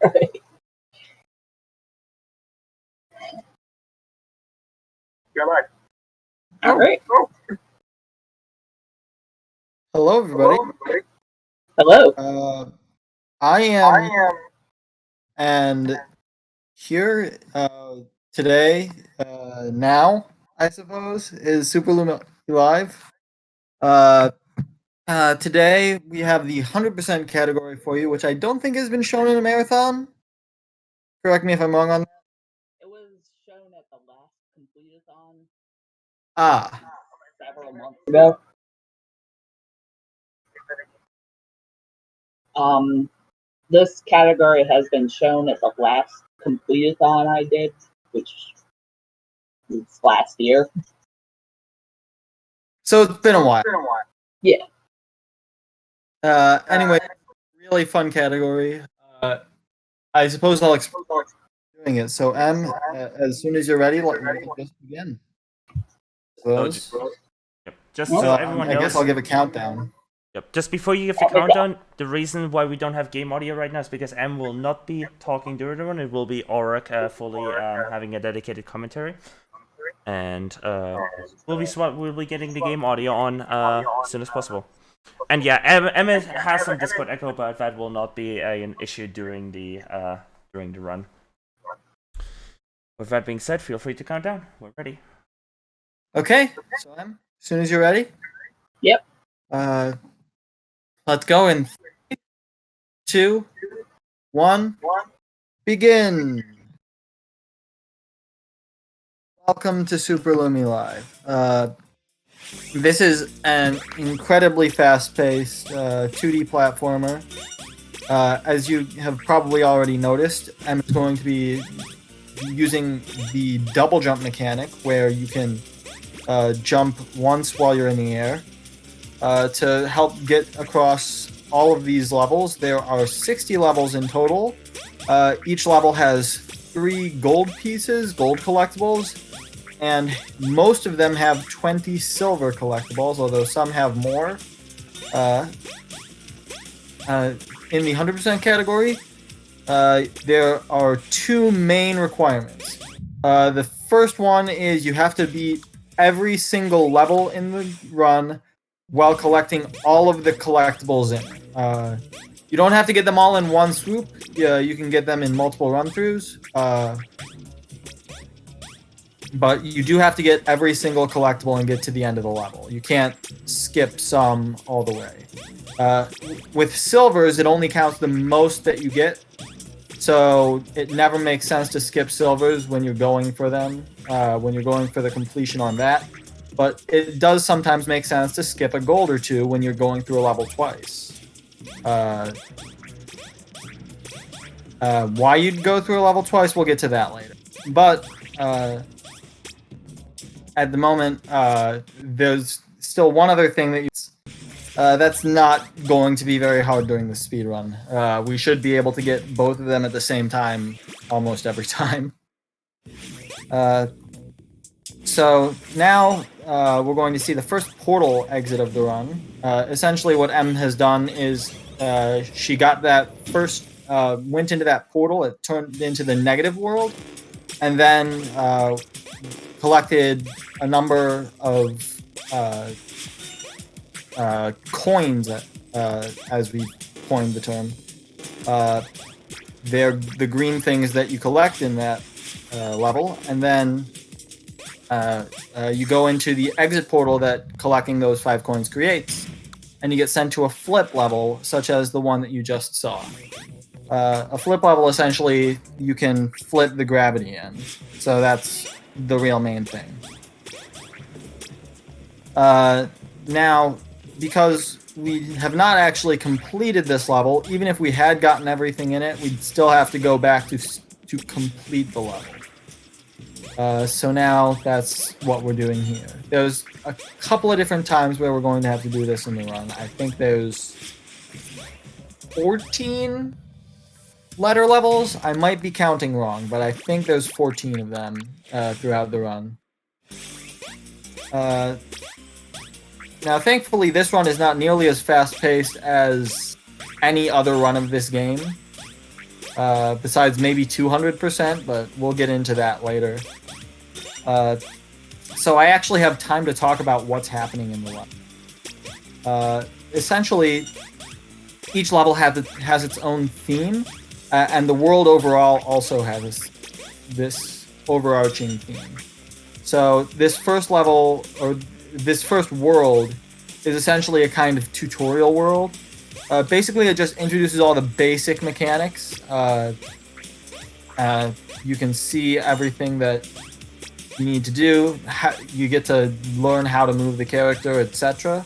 All right. Hello, everybody. Hello. I am, and here today, now, I suppose, is Super Lumi Live. Today we have the 100% category for you, which I don't think has been shown in a marathon. Correct me if I'm wrong on that. It was shown at the last Completeathon several months ago. This category has been shown at the last Completeathon I did, which was last year. So it's been a while. Yeah. Anyway, really fun category. I suppose I'll explain doing it. So, as soon as you're ready, let me just begin. Just so everyone knows. I guess I'll give a countdown. Yep. Just before you give the countdown, the reason why we don't have game audio right now is because Em will not be talking during the run. It will be Auric fully having a dedicated commentary, and we'll be getting the game audio on as soon as possible. And yeah, Em has some Discord echo, but that will not be an issue during the run. With that being said, feel free to count down. We're ready. Okay, so Em, as soon as you're ready. Yep. Let's go in 3, 2, 1, begin. Welcome to Super Lumi Live. This is an incredibly fast-paced 2D platformer. As you have probably already noticed, I'm going to be using the double jump mechanic, where you can jump once while you're in the air. To help get across all of these levels, there are 60 levels in total. Each level has 3 gold pieces, gold collectibles, and most of them have 20 silver collectibles, although some have more. In the 100% category, there are 2 main requirements. The first one is you have to beat every single level in the run while collecting all of the collectibles in it. You don't have to get them all in one swoop. You can get them in multiple run-throughs. But you do have to get every single collectible and get to the end of the level. You can't skip some all the way. With silvers, it only counts the most that you get. So it never makes sense to skip silvers when you're going for them, when you're going for the completion on that. But it does sometimes make sense to skip a gold or 2 when you're going through a level twice. Why you'd go through a level twice, we'll get to that later. But at the moment, there's still one other thing that's not going to be very hard during the speed run. We should be able to get both of them at the same time almost every time. So now we're going to see the first portal exit of the run. Essentially what Em has done is she got that first, went into that portal, it turned into the negative world, and then collected a number of coins, as we coined the term. They're the green things that you collect in that level, and then you go into the exit portal that collecting those 5 coins creates, and you get sent to a flip level, such as the one that you just saw. A flip level, essentially, you can flip the gravity in, so that's the real main thing. Now, because we have not actually completed this level, even if we had gotten everything in it, we'd still have to go back to complete the level. So now that's what we're doing here. There's a couple of different times where we're going to have to do this in the run. I think there's 14 letter levels. I might be counting wrong, but I think there's 14 of them throughout the run. Now, thankfully, this run is not nearly as fast-paced as any other run of this game. besides maybe 200%, but we'll get into that later. So I actually have time to talk about what's happening in the level. Essentially, each level has its own theme, and the world overall also has this overarching theme. So this first level, or this first world, is essentially a kind of tutorial world. Basically, it just introduces all the basic mechanics. You can see everything that you need to do. You get to learn how to move the character, etc.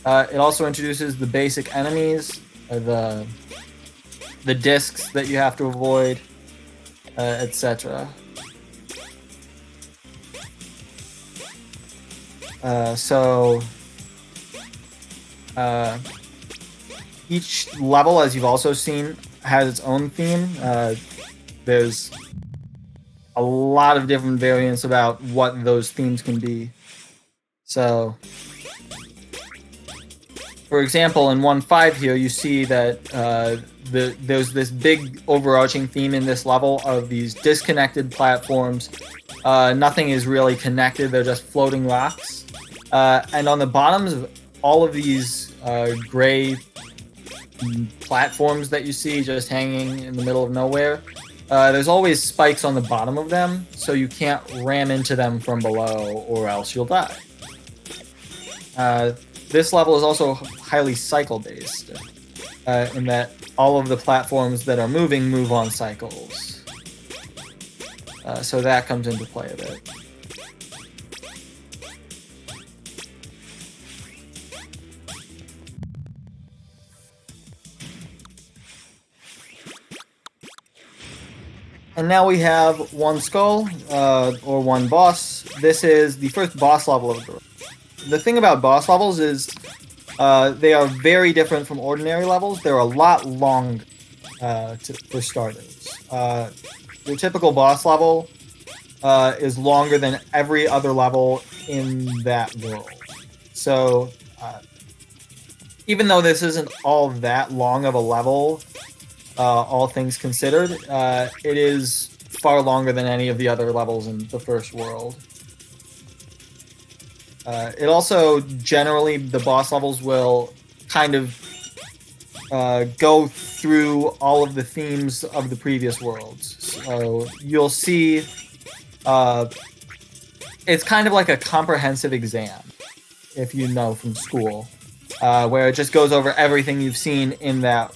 It also introduces the basic enemies, the discs that you have to avoid, etc. Each level, as you've also seen, has its own theme. There's a lot of different variants about what those themes can be. So, for example, in 1.5 here, you see that there's this big overarching theme in this level of these disconnected platforms. Nothing is really connected, they're just floating rocks. And on the bottoms of all of these gray platforms that you see just hanging in the middle of nowhere, there's always spikes on the bottom of them, so you can't ram into them from below or else you'll die. This level is also highly cycle-based, in that all of the platforms that are moving move on cycles. So that comes into play a bit. And now we have one skull, or one boss. This is the first boss level of the game. The thing about boss levels is they are very different from ordinary levels. They're a lot longer for starters. Your typical boss level is longer than every other level in that world. So even though this isn't all that long of a level, all things considered, it is far longer than any of the other levels in the first world. It also, generally, the boss levels will kind of go through all of the themes of the previous worlds. So you'll see it's kind of like a comprehensive exam, if you know from school, where it just goes over everything you've seen in that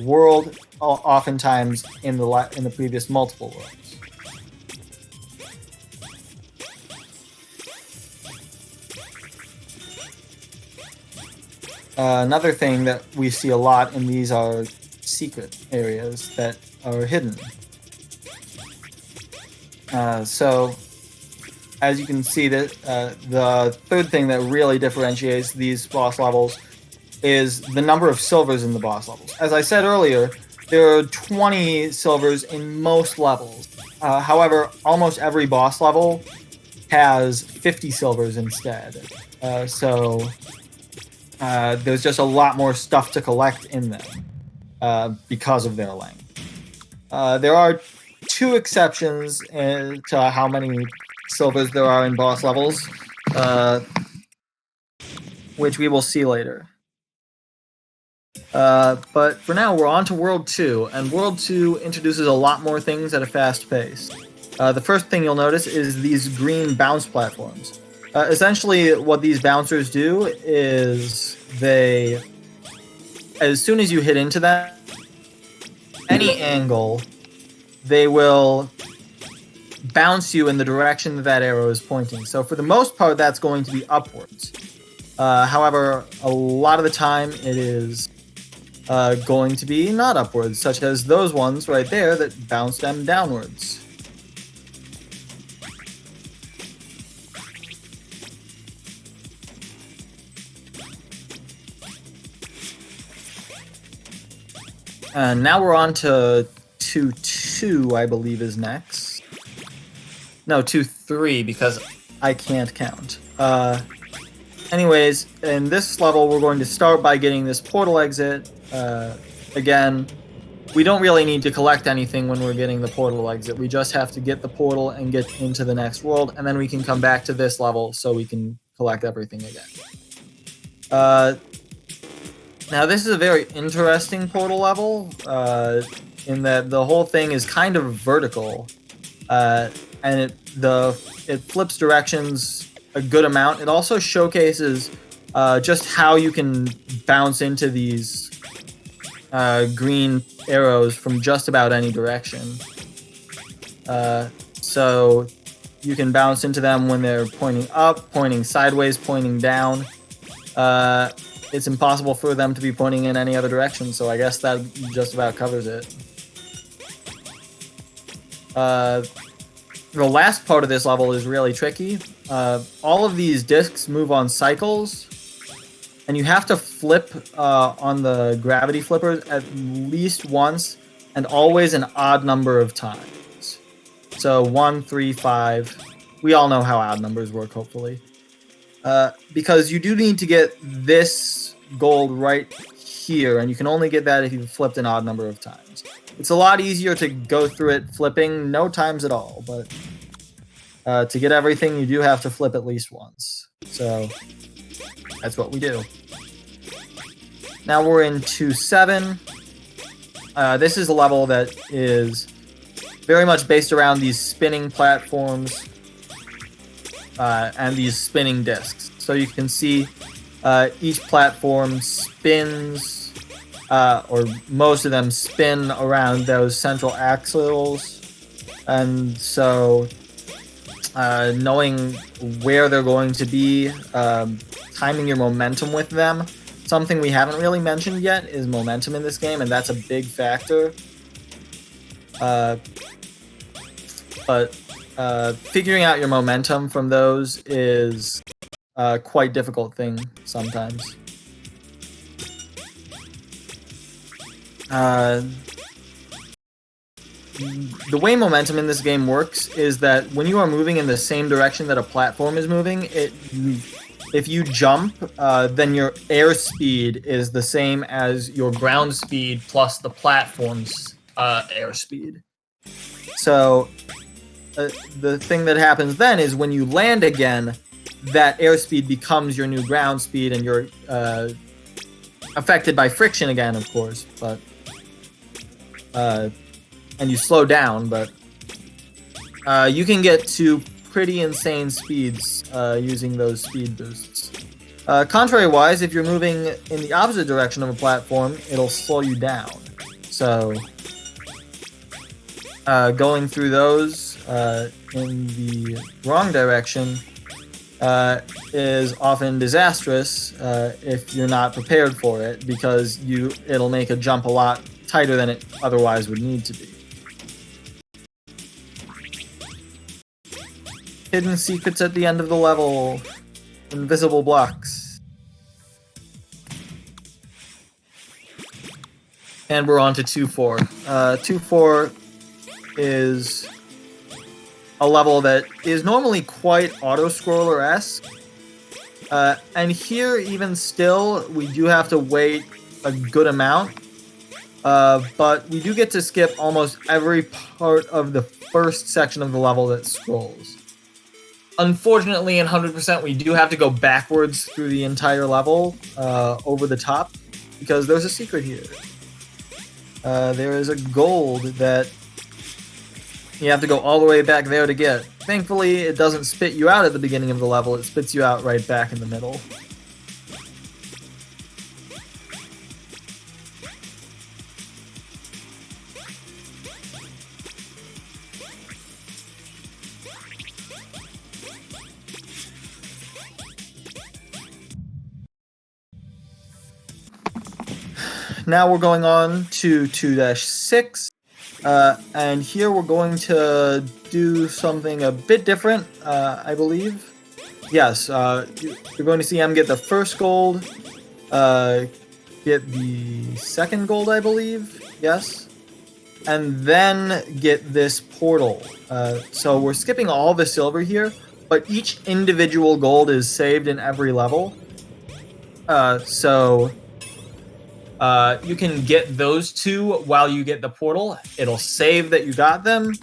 world, oftentimes in the previous multiple worlds. Another thing that we see a lot in these are secret areas that are hidden. So, as you can see, that the third thing that really differentiates these boss levels is the number of silvers in the boss levels. As I said earlier, there are 20 silvers in most levels. However, almost every boss level has 50 silvers instead. There's just a lot more stuff to collect in them because of their length. There are two exceptions to how many silvers there are in boss levels, which we will see later. But for now, we're on to World 2, and World 2 introduces a lot more things at a fast pace. The first thing you'll notice is these green bounce platforms. Essentially, what these bouncers do is they, as soon as you hit into them, any angle, they will bounce you in the direction that that arrow is pointing. So for the most part, that's going to be upwards. However, a lot of the time, it is going to be not upwards, such as those ones right there that bounce them downwards. And now we're on to 2-2, I believe is next. No, 2-3, because I can't count. Anyways, in this level, we're going to start by getting this portal exit. Again, we don't really need to collect anything when we're getting the portal exit. We just have to get the portal and get into the next world, and then we can come back to this level so we can collect everything again. Now this is a very interesting portal level, in that the whole thing is kind of vertical, and it flips directions a good amount. It also showcases just how you can bounce into these green arrows from just about any direction. So you can bounce into them when they're pointing up, pointing sideways, pointing down. It's impossible for them to be pointing in any other direction, so I guess that just about covers it. The last part of this level is really tricky. All of these discs move on cycles, and you have to flip on the gravity flippers at least once, and always an odd number of times. So 1, 3, 5. We all know how odd numbers work, hopefully. Because you do need to get this gold right here, and you can only get that if you've flipped an odd number of times. It's a lot easier to go through it flipping no times at all, but to get everything, you do have to flip at least once. So that's what we do. Now we're in 2-7. This is a level that is very much based around these spinning platforms and these spinning discs. So you can see each platform spins, or most of them spin around those central axles. And so knowing where they're going to be, timing your momentum with them. Something we haven't really mentioned yet is momentum in this game, and that's a big factor. But figuring out your momentum from those is a quite difficult thing sometimes. The way momentum in this game works is that when you are moving in the same direction that a platform is moving, if you jump, then your airspeed is the same as your ground speed plus the platform's airspeed. So the thing that happens then is when you land again, that airspeed becomes your new ground speed, and you're affected by friction again, of course, but and you slow down, but you can get to pretty insane speeds using those speed boosts. Contrary-wise, if you're moving in the opposite direction of a platform, it'll slow you down. So going through those in the wrong direction is often disastrous if you're not prepared for it, because it'll make a jump a lot tighter than it otherwise would need to be. Hidden secrets at the end of the level. Invisible blocks. And we're on to 2-4. 2-4 is a level that is normally quite auto-scroller-esque. And here, even still, we do have to wait a good amount. But we do get to skip almost every part of the first section of the level that scrolls. Unfortunately, in 100%, we do have to go backwards through the entire level, over the top, because there's a secret here. There is a gold that you have to go all the way back there to get. Thankfully, it doesn't spit you out at the beginning of the level, it spits you out right back in the middle. Now we're going on to 2-6, and here we're going to do something a bit different, I believe. Yes, you're going to see Em get the first gold, get the second gold, I believe, yes, and then get this portal. So we're skipping all the silver here, but each individual gold is saved in every level. So You can get those two while you get the portal. It'll save that you got them.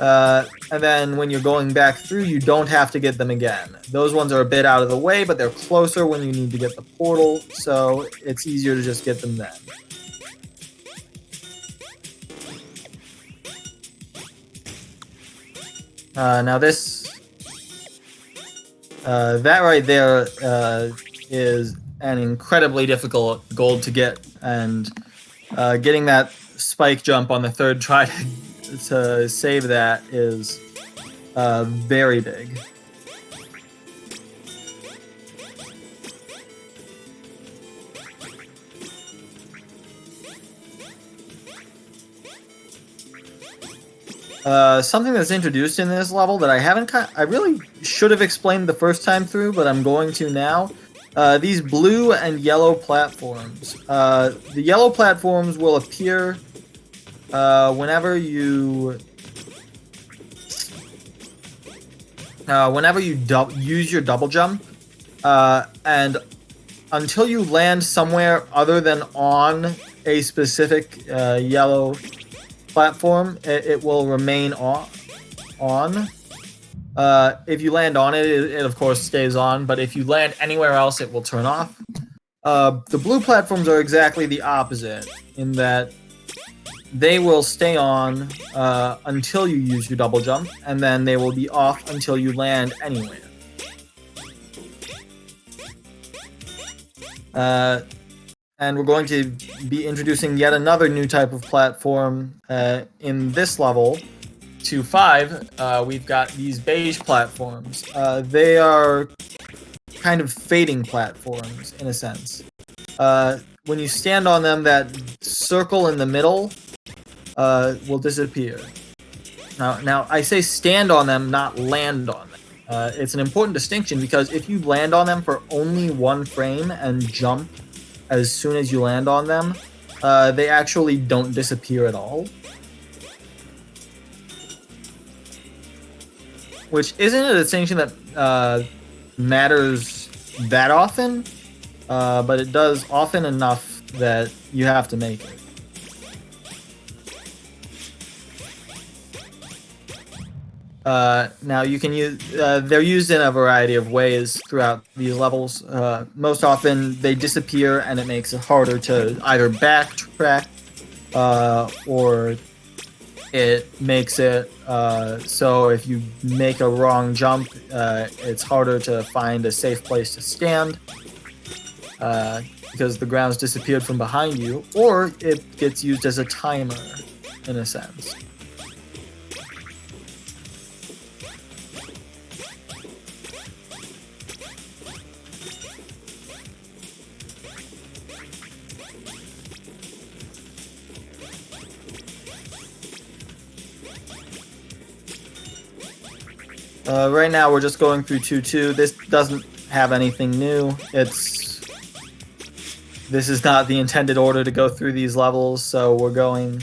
And then when you're going back through, you don't have to get them again. Those ones are a bit out of the way, but they're closer when you need to get the portal, so it's easier to just get them then. Now this, that right there is an incredibly difficult gold to get, and getting that spike jump on the third try to save that is very big. Something that's introduced in this level that I really should have explained the first time through, but I'm going to now. These blue and yellow platforms. The yellow platforms will appear whenever you use your double jump, and until you land somewhere other than on a specific yellow platform, it will remain on. If you land on it, it of course stays on, but if you land anywhere else, it will turn off. The blue platforms are exactly the opposite, in that they will stay on until you use your double jump, and then they will be off until you land anywhere. And we're going to be introducing yet another new type of platform in this level. 2-5, we've got these beige platforms. They are kind of fading platforms, in a sense. When you stand on them, that circle in the middle will disappear. Now, I say stand on them, not land on them. It's an important distinction, because if you land on them for only one frame and jump as soon as you land on them, they actually don't disappear at all. Which isn't a distinction that matters that often, but it does often enough that you have to make it. Now you can use, they're used in a variety of ways throughout these levels. Most often they disappear and it makes it harder to either backtrack, or it makes it so if you make a wrong jump, it's harder to find a safe place to stand, because the ground's disappeared from behind you, or it gets used as a timer, in a sense. Right now we're just going through 2-2. This doesn't have anything new. This is not the intended order to go through these levels, so we're going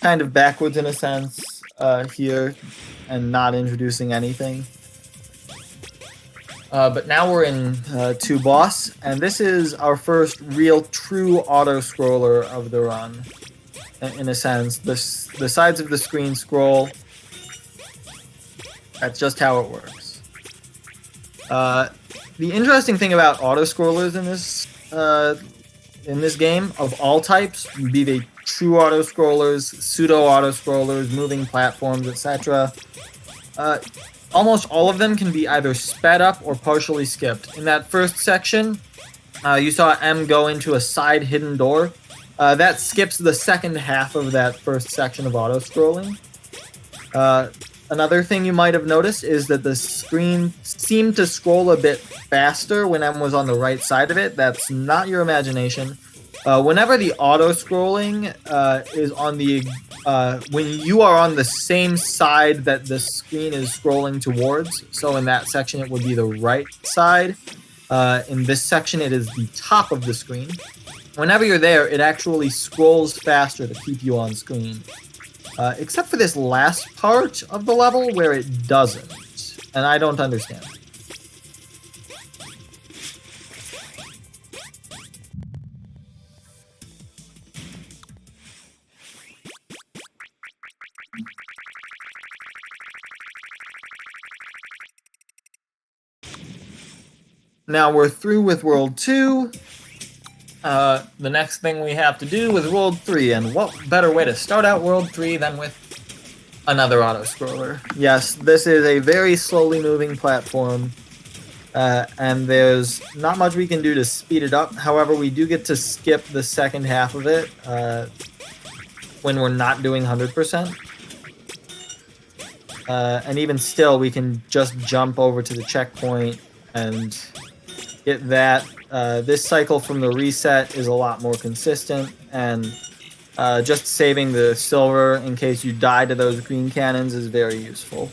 kind of backwards in a sense here, and not introducing anything. But now we're in 2 boss, and this is our first real true auto-scroller of the run. In a sense, the sides of the screen scroll. That's just how it works. The interesting thing about auto-scrollers in this game, of all types, be they true auto-scrollers, pseudo-auto-scrollers, moving platforms, etc., almost all of them can be either sped up or partially skipped. In that first section, you saw M go into a side hidden door. That skips the second half of that first section of auto-scrolling. Another thing you might have noticed is that the screen seemed to scroll a bit faster when M was on the right side of it. That's not your imagination. Whenever the auto-scrolling is on the... when you are on the same side that the screen is scrolling towards, so in that section it would be the right side. In this section it is the top of the screen. Whenever you're there, it actually scrolls faster to keep you on screen. Except for this last part of the level where it doesn't, and I don't understand. Now we're through with World 2. The next thing we have to do with World 3, and what better way to start out World 3 than with another auto-scroller. Yes, this is a very slowly moving platform, and there's not much we can do to speed it up. However, we do get to skip the second half of it when we're not doing 100%. And even still, we can just jump over to the checkpoint and get that. This cycle from the reset is a lot more consistent, and just saving the silver in case you die to those green cannons is very useful.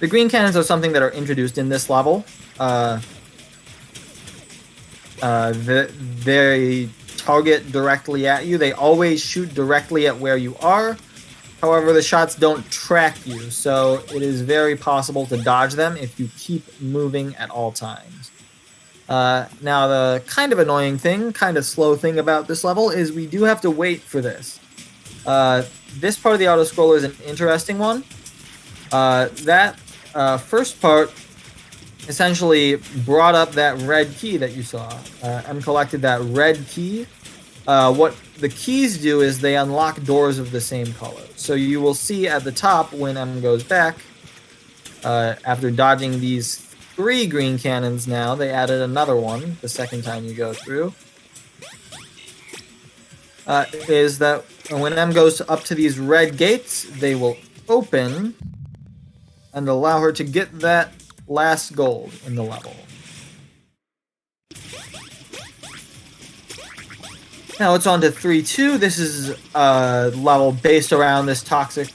The green cannons are something that are introduced in this level. They target directly at you. They always shoot directly at where you are. However, the shots don't track you, so it is very possible to dodge them if you keep moving at all times. Now, the kind of annoying thing, kind of slow thing about this level is we do have to wait for this. This part of the auto-scroller is an interesting one. That first part essentially brought up that red key that you saw and collected that red key. What the keys do is they unlock doors of the same color. So you will see at the top when M goes back, after dodging these 3 green cannons now, they added another one the second time you go through. Is that when M goes up to these red gates, they will open and allow her to get that last gold in the level. Now it's on to 3-2. This is a level based around this toxic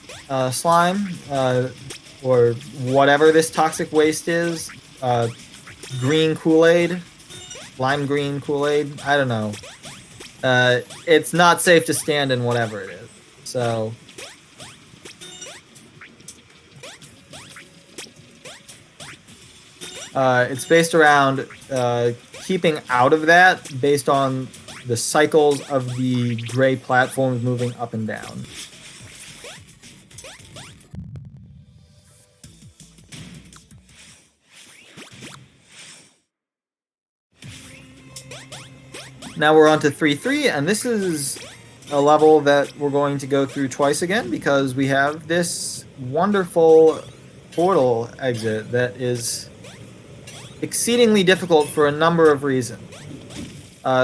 slime, or whatever this toxic waste is. Green Kool-Aid, lime green Kool-Aid, I don't know. It's not safe to stand in whatever it is. So it's based around keeping out of that based on the cycles of the gray platforms moving up and down. Now we're on to 3-3, and this is a level that we're going to go through twice again because we have this wonderful portal exit that is exceedingly difficult for a number of reasons.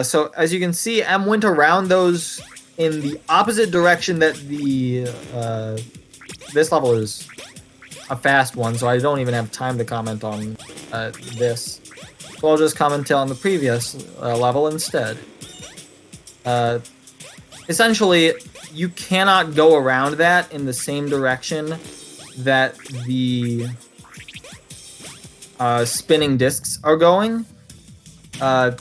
So as you can see, M went around those in the opposite direction that the this level is a fast one, so I don't even have time to comment on this. So I'll just comment on the previous level instead. Essentially, you cannot go around that in the same direction that the spinning discs are going.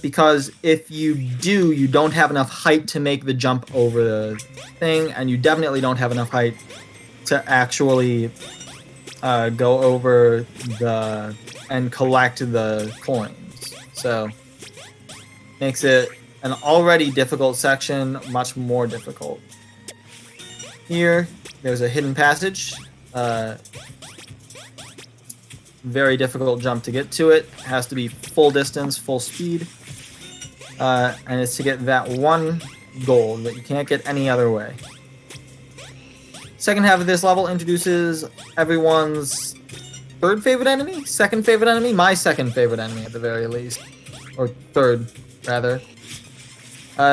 Because if you do, you don't have enough height to make the jump over the thing, and you definitely don't have enough height to actually go over and collect the coins. So makes it an already difficult section much more difficult. Here, there's a hidden passage. Very difficult jump to get to it. Has to be full distance, full speed. And it's to get that one gold that you can't get any other way. Second half of this level introduces everyone's third favorite enemy? Second favorite enemy? My second favorite enemy at the very least. Or third, rather.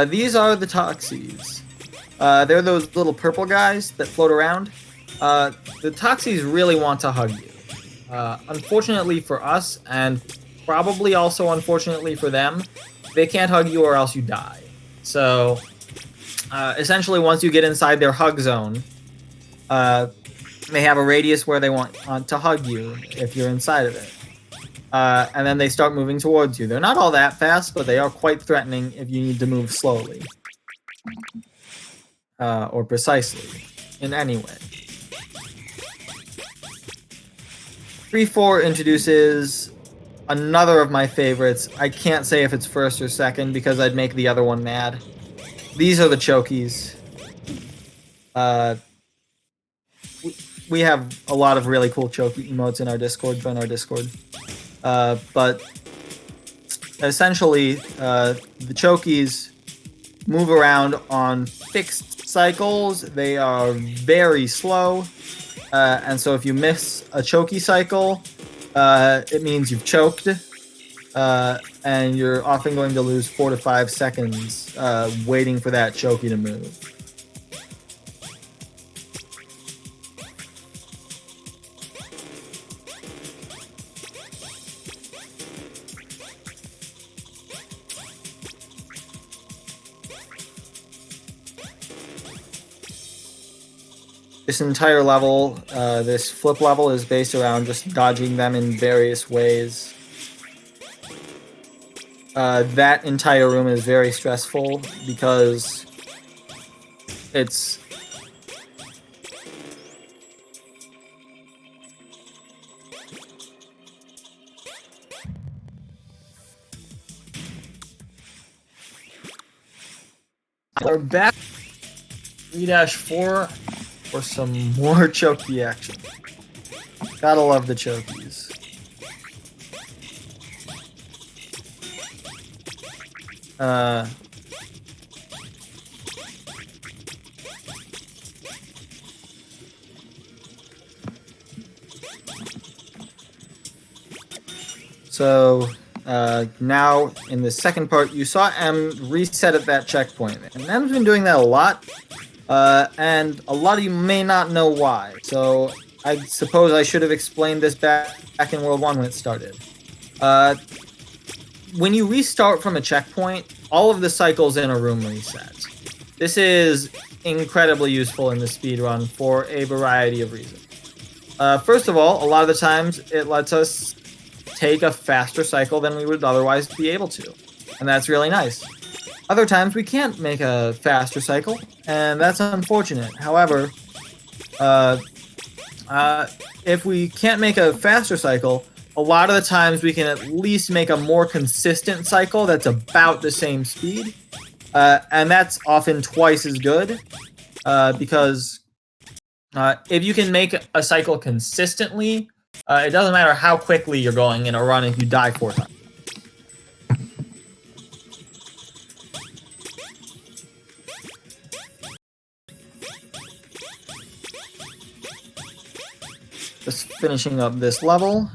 These are the Toxies. They're those little purple guys that float around. The Toxies really want to hug you. Unfortunately for us, and probably also unfortunately for them, they can't hug you or else you die. So, essentially, once you get inside their hug zone, they have a radius where they want to hug you if you're inside of it. And then they start moving towards you. They're not all that fast, but they are quite threatening if you need to move slowly. Or precisely, in any way. 3-4 introduces another of my favorites. I can't say if it's first or second because I'd make the other one mad. These are the Chokies. We have a lot of really cool Choki emotes in our Discord. Join our Discord. But essentially, the chokies move around on fixed cycles. They are very slow, and so if you miss a choky cycle, it means you've choked, and you're often going to lose 4 to 5 seconds waiting for that choky to move. This entire level, this flip level, is based around just dodging them in various ways. That entire room is very stressful because it's... We're back 3-4 for some more choky action. Gotta love the chokies. So now in the second part, you saw M reset at that checkpoint, and M's been doing that a lot. And a lot of you may not know why, so I suppose I should have explained this back in World 1 when it started. When you restart from a checkpoint, all of the cycles in a room reset. This is incredibly useful in the speedrun for a variety of reasons. First of all, a lot of the times it lets us take a faster cycle than we would otherwise be able to, and that's really nice. Other times we can't make a faster cycle, and that's unfortunate. However, if we can't make a faster cycle, a lot of the times we can at least make a more consistent cycle that's about the same speed, and that's often twice as good, because if you can make a cycle consistently, it doesn't matter how quickly you're going in a run if you die 4 times. Just finishing up this level,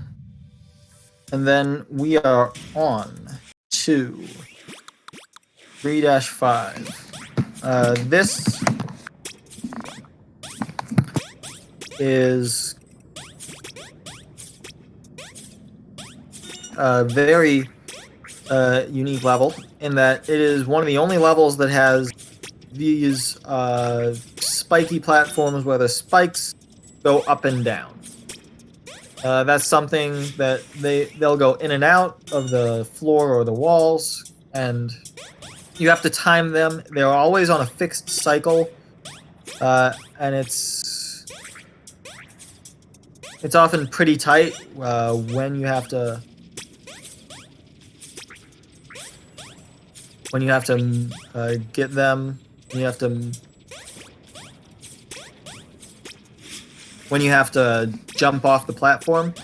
and then we are on to 3-5. This is a very unique level in that it is one of the only levels that has these spiky platforms where the spikes go up and down. That's something that they'll go in and out of the floor or the walls, and you have to time them. They're always on a fixed cycle, and it's often pretty tight when you have to get them. When you have to jump off the platform,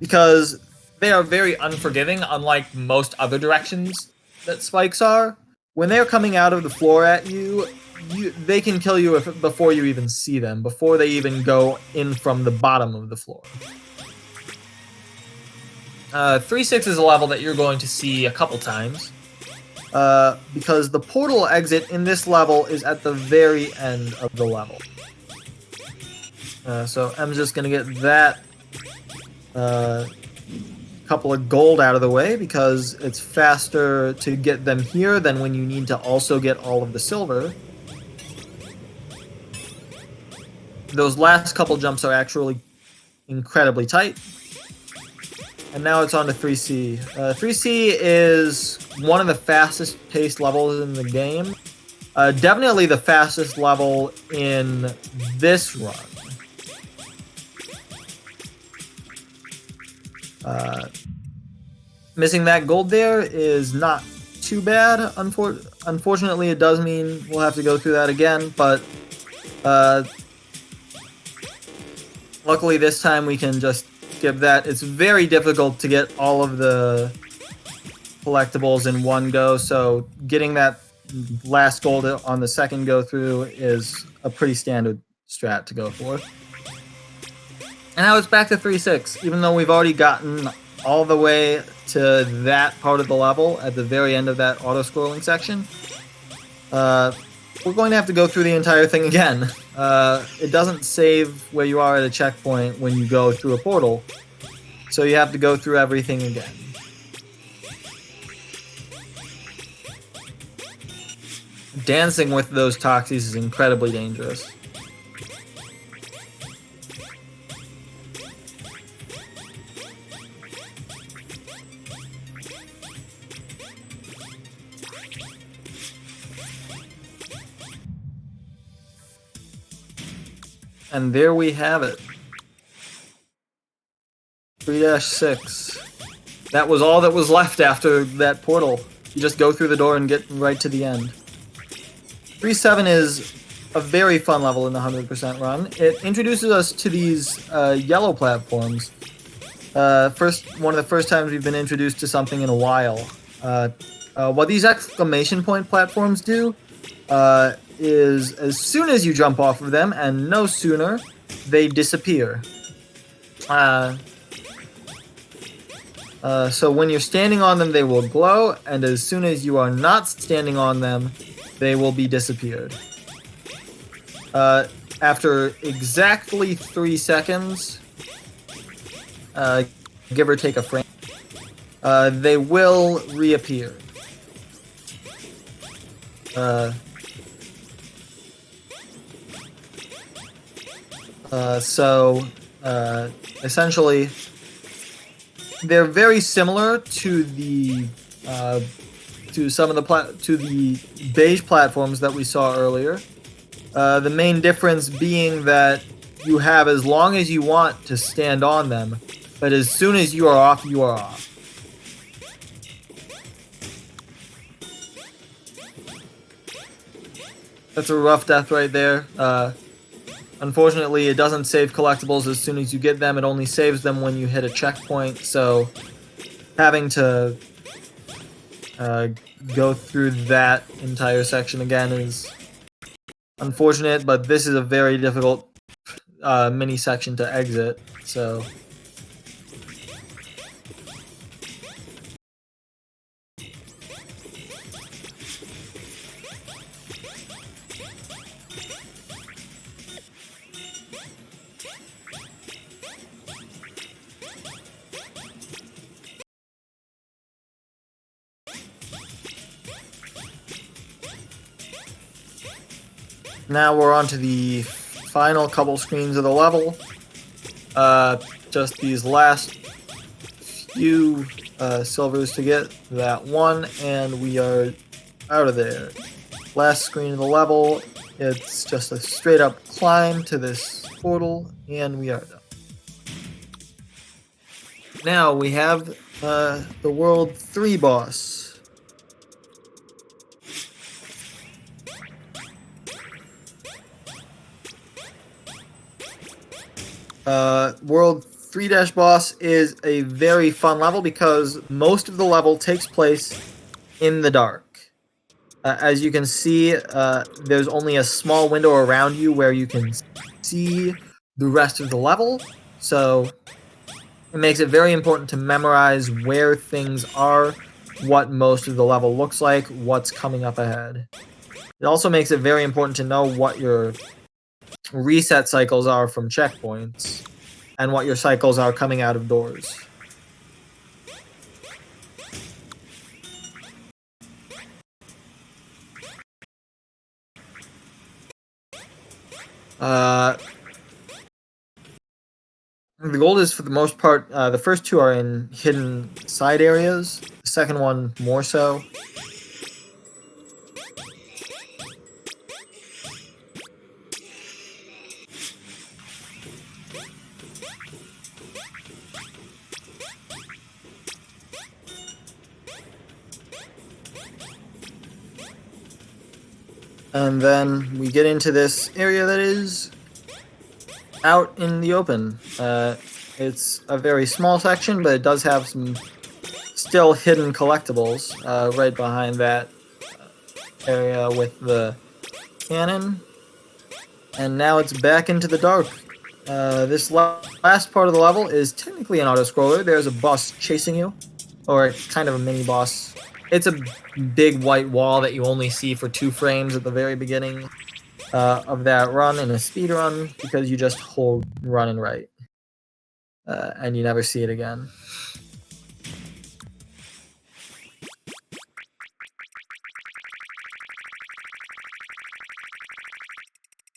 because they are very unforgiving, unlike most other directions that spikes are. When they're coming out of the floor at you, they can kill you before you even see them, before they even go in from the bottom of the floor. 3-6 is a level that you're going to see a couple times, because the portal exit in this level is at the very end of the level. So I'm just going to get that couple of gold out of the way, because it's faster to get them here than when you need to also get all of the silver. Those last couple jumps are actually incredibly tight. And now it's on to 3C. 3C is one of the fastest paced levels in the game. Definitely the fastest level in this run. Missing that gold there is not too bad. Unfortunately, it does mean we'll have to go through that again, but luckily this time we can just skip that. It's very difficult to get all of the collectibles in one go, so getting that last gold on the second go through is a pretty standard strat to go for. And now it's back to 3-6, even though we've already gotten all the way to that part of the level at the very end of that auto-scrolling section. We're going to have to go through the entire thing again. It doesn't save where you are at a checkpoint when you go through a portal, so you have to go through everything again. Dancing with those Toxies is incredibly dangerous. And there we have it. 3-6. That was all that was left after that portal. You just go through the door and get right to the end. 3-7 is a very fun level in the 100% run. It introduces us to these yellow platforms. One of the first times we've been introduced to something in a while. What these exclamation point platforms do is as soon as you jump off of them, and no sooner, they disappear. So when you're standing on them, they will glow, and as soon as you are not standing on them, they will be disappeared. After exactly 3 seconds, give or take a frame, they will reappear. Essentially, they're very similar to the to the beige platforms that we saw earlier. The main difference being that you have as long as you want to stand on them, but as soon as you are off, you are off. That's a rough death right there. Unfortunately, it doesn't save collectibles as soon as you get them. It only saves them when you hit a checkpoint, so having to go through that entire section again is unfortunate, but this is a very difficult mini section to exit, so... Now we're on to the final couple screens of the level. Just these last few silvers to get that one, and we are out of there. Last screen of the level, it's just a straight up climb to this portal, and we are done. Now we have the World 3 boss. World 3- boss is a very fun level because most of the level takes place in the dark. As you can see, there's only a small window around you where you can see the rest of the level, so it makes it very important to memorize where things are, what most of the level looks like, what's coming up ahead. It also makes it very important to know what your reset cycles are from checkpoints, and what your cycles are coming out of doors. The gold is, for the most part, the first two are in hidden side areas, the second one more so. And then we get into this area that is out in the open. It's a very small section, but it does have some still hidden collectibles right behind that area with the cannon. And now it's back into the dark. This last part of the level is technically an auto-scroller. There's a boss chasing you, or kind of a mini-boss. It's a big white wall that you only see for 2 frames at the very beginning of that run in a speed run, because you just hold run and right. And you never see it again.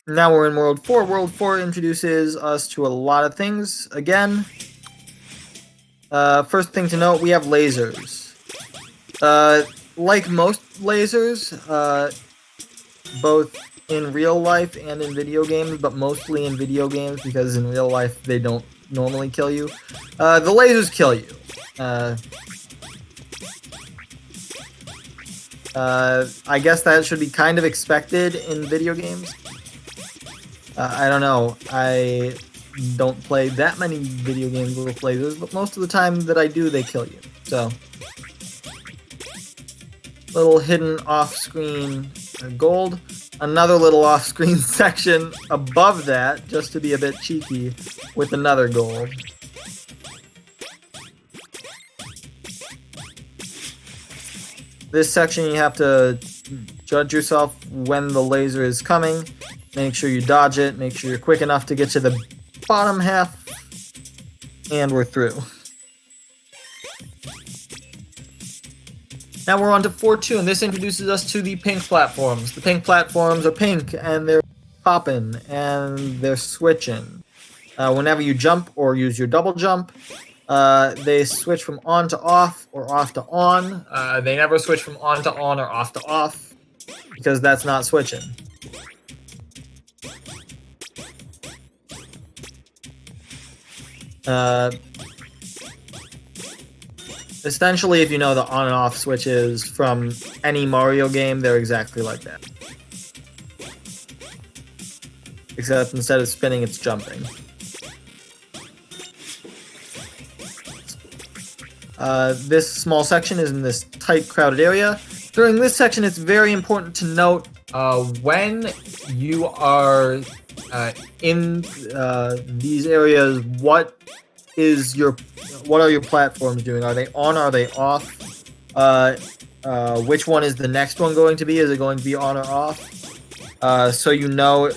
Now we're in World 4. World 4 introduces us to a lot of things. Again, first thing to note, we have lasers. Like most lasers, both in real life and in video games, but mostly in video games because in real life they don't normally kill you. The lasers kill you. I guess that should be kind of expected in video games. I don't know. I don't play that many video games with lasers, but most of the time that I do, they kill you. So, little hidden off-screen gold. Another little off-screen section above that, just to be a bit cheeky, with another gold. This section you have to judge yourself when the laser is coming. Make sure you dodge it, make sure you're quick enough to get to the bottom half, and we're through. Now we're on to 4.2, and this introduces us to the pink platforms. The pink platforms are pink, and they're popping, and they're switching. Whenever you jump or use your double jump, they switch from on to off or off to on. They never switch from on to on or off to off, because that's not switching. Essentially, if you know the on and off switches from any Mario game, they're exactly like that. Except instead of spinning, it's jumping. This small section is in this tight, crowded area. During this section, it's very important to note when you are in these areas, what are your platforms doing? Are they on? Are they off? Which one is the next one going to be? Is it going to be on or off? So you know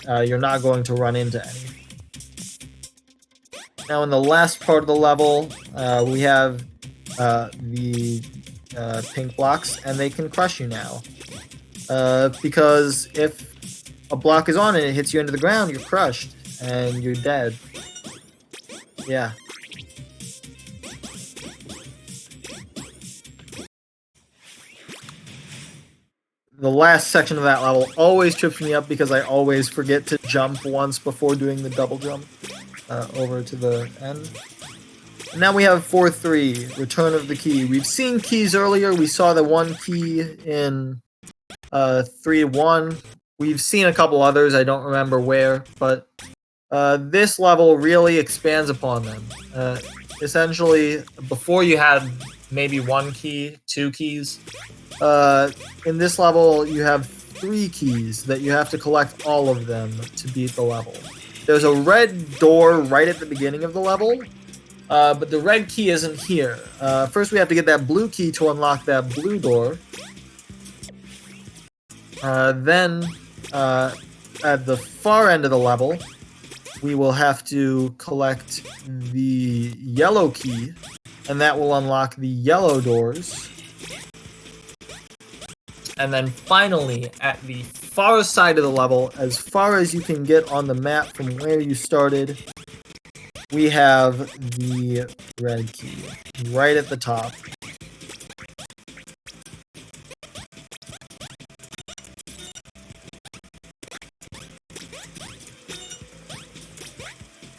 you're not going to run into any. Now in the last part of the level, we have the pink blocks, and they can crush you now. Because if a block is on and it hits you into the ground, you're crushed, and you're dead. Yeah. The last section of that level always trips me up because I always forget to jump once before doing the double jump over to the end. And now we have 4.3, Return of the Key. We've seen keys earlier. We saw the one key in 3.1. We've seen a couple others, I don't remember where, but this level really expands upon them. Essentially, before you had maybe 1 key, 2 keys. In this level, you have 3 keys that you have to collect all of them to beat the level. There's a red door right at the beginning of the level, but the red key isn't here. First, we have to get that blue key to unlock that blue door. Then, at the far end of the level, we will have to collect the yellow key, and that will unlock the yellow doors. And then finally, at the far side of the level, as far as you can get on the map from where you started, we have the red key right at the top.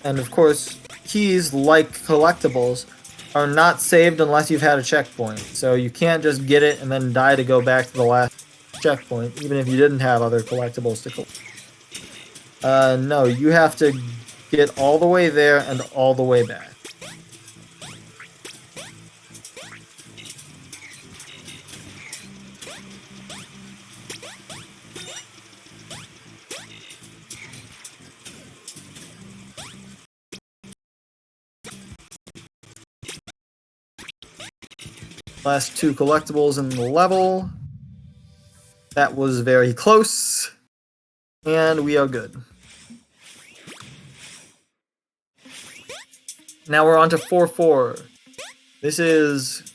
And of course, keys, like collectibles, are not saved unless you've had a checkpoint. So you can't just get it and then die to go back to the last checkpoint, even if you didn't have other collectibles to collect. No, you have to get all the way there and all the way back. Last 2 collectibles in the level. That was very close. And we are good. Now we're on to 4-4. This is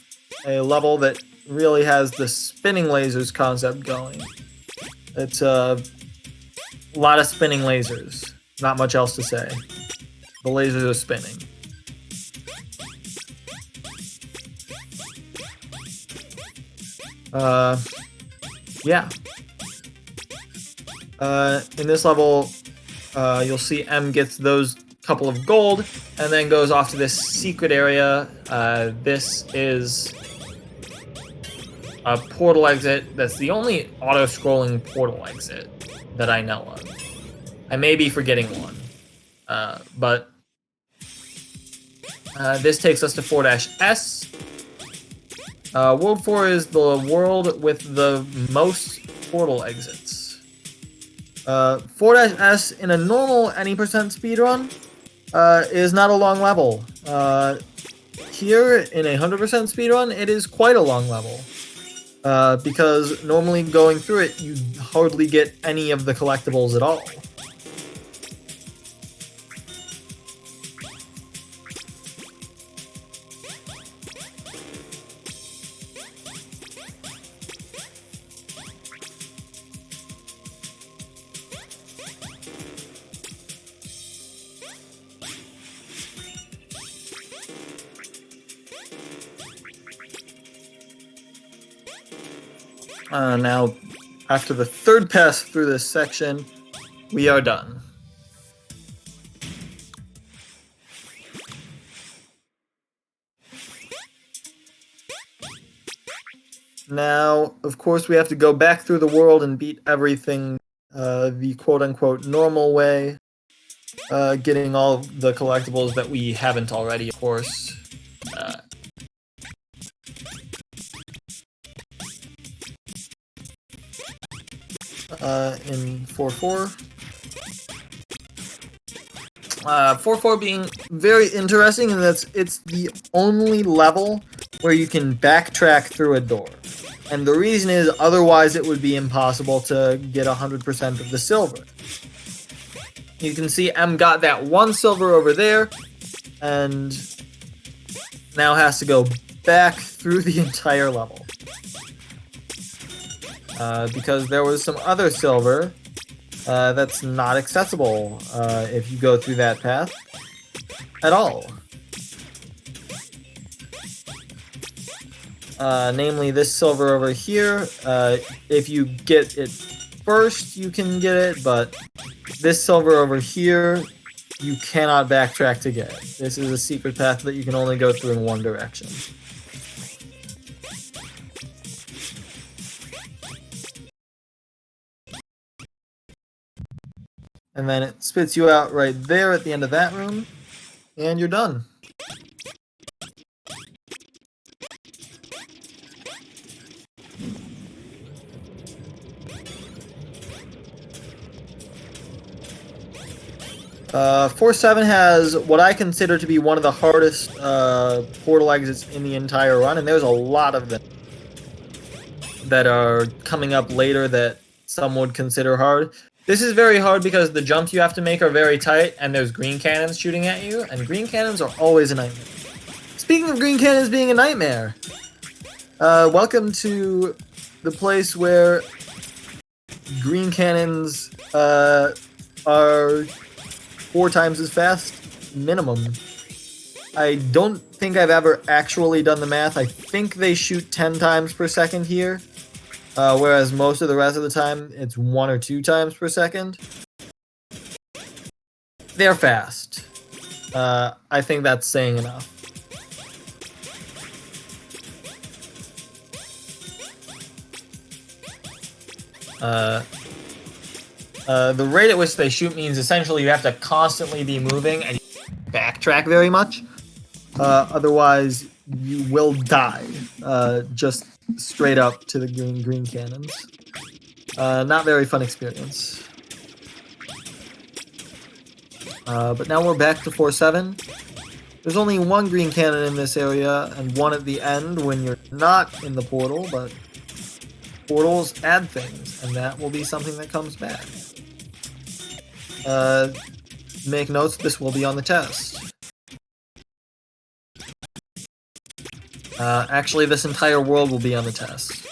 a level that really has the spinning lasers concept going. It's a lot of spinning lasers. Not much else to say. The lasers are spinning. Yeah. In this level, you'll see M gets those couple of gold, and then goes off to this secret area. This is a portal exit. That's the only auto-scrolling portal exit that I know of. I may be forgetting one, but this takes us to 4-S. World 4 is the world with the most portal exits. 4-S in a normal any percent speedrun is not a long level. Here, in a 100% speedrun, it is quite a long level. Because normally going through it, you hardly get any of the collectibles at all. Now, after the third pass through this section, we are done. Now, of course, we have to go back through the world and beat everything the quote-unquote normal way, getting all of the collectibles that we haven't already, of course. In 4-4. 4-4 being very interesting in that it's the only level where you can backtrack through a door. And the reason is, otherwise it would be impossible to get 100% of the silver. You can see M got that 1 silver over there, and now has to go back through the entire level. Because there was some other silver that's not accessible if you go through that path at all. Namely this silver over here. If you get it first, you can get it, but this silver over here, you cannot backtrack to get. This is a secret path that you can only go through in one direction. And then it spits you out right there at the end of that room, and you're done. Uh, 4-7 has what I consider to be one of the hardest portal exits in the entire run, and there's a lot of them that are coming up later that some would consider hard. This is very hard because the jumps you have to make are very tight, and there's green cannons shooting at you, and green cannons are always a nightmare. Speaking of green cannons being a nightmare, welcome to the place where green cannons are 4 times as fast, minimum. I don't think I've ever actually done the math. I think they shoot 10 times per second here. Whereas most of the rest of the time, it's 1 or 2 times per second. They're fast. I think that's saying enough. The rate at which they shoot means essentially you have to constantly be moving and backtrack very much. Otherwise, you will die. Just straight up to the green cannons. Not very fun experience. But now we're back to 4-7. There's only one green cannon in this area, and one at the end when you're not in the portal, but portals add things, and that will be something that comes back. Make notes, this will be on the test. Actually, this entire world will be on the test.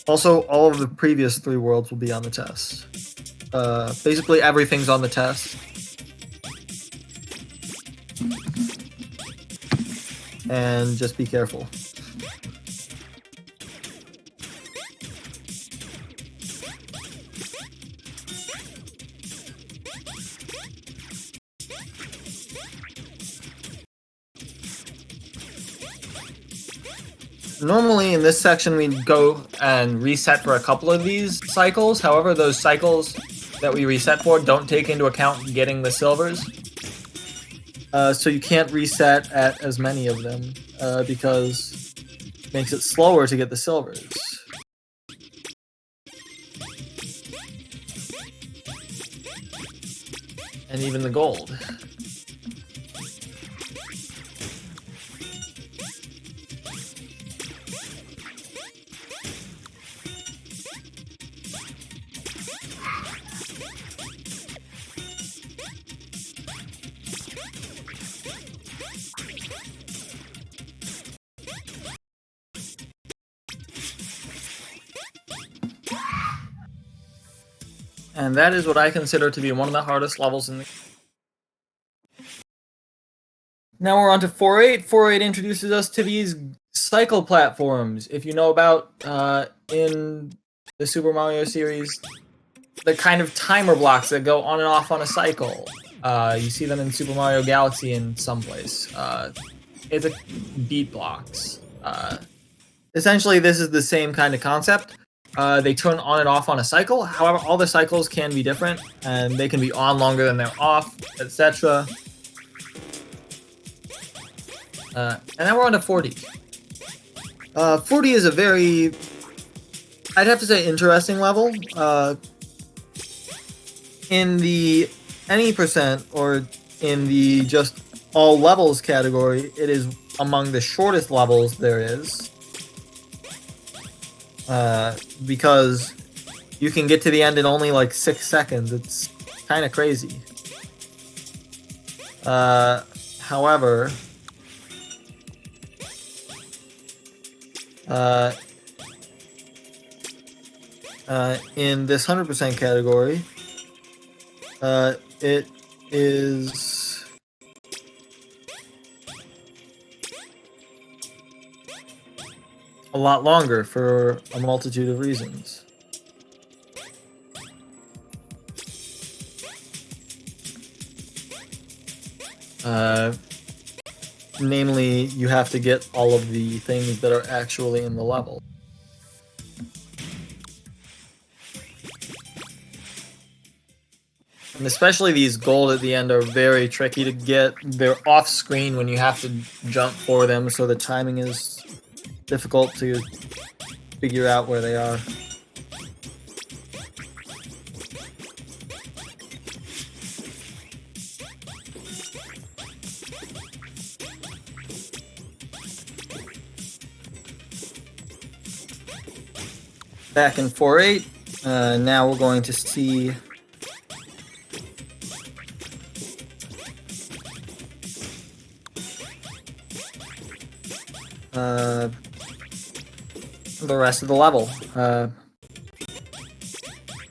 Also, all of the previous 3 worlds will be on the test. Basically, everything's on the test. And just be careful. Normally in this section we'd go and reset for a couple of these cycles. However, those cycles that we reset for don't take into account getting the silvers. So you can't reset at as many of them because it makes it slower to get the silvers. And even the gold. And that is what I consider to be one of the hardest levels in the... Now we're on to 4.8. 4.8 introduces us to these cycle platforms. If you know about, in the Super Mario series, the kind of timer blocks that go on and off on a cycle. You see them in Super Mario Galaxy in some place. It's a beat blocks. Essentially, this is the same kind of concept. They turn on and off on a cycle. However, all the cycles can be different, and they can be on longer than they're off, etc. And now we're on to 4D. 4D is a very, I'd have to say, interesting level. In the any percent, or in the just all levels category, it is among the shortest levels there is. Because you can get to the end in only like 6 seconds. It's kind of crazy. However, in this 100% category, it is a lot longer for a multitude of reasons. Namely, you have to get all of the things that are actually in the level. And especially these gold at the end are very tricky to get. They're off screen when you have to jump for them, so the timing is difficult to figure out where they are. Back in 4.8, now we're going to see the rest of the level.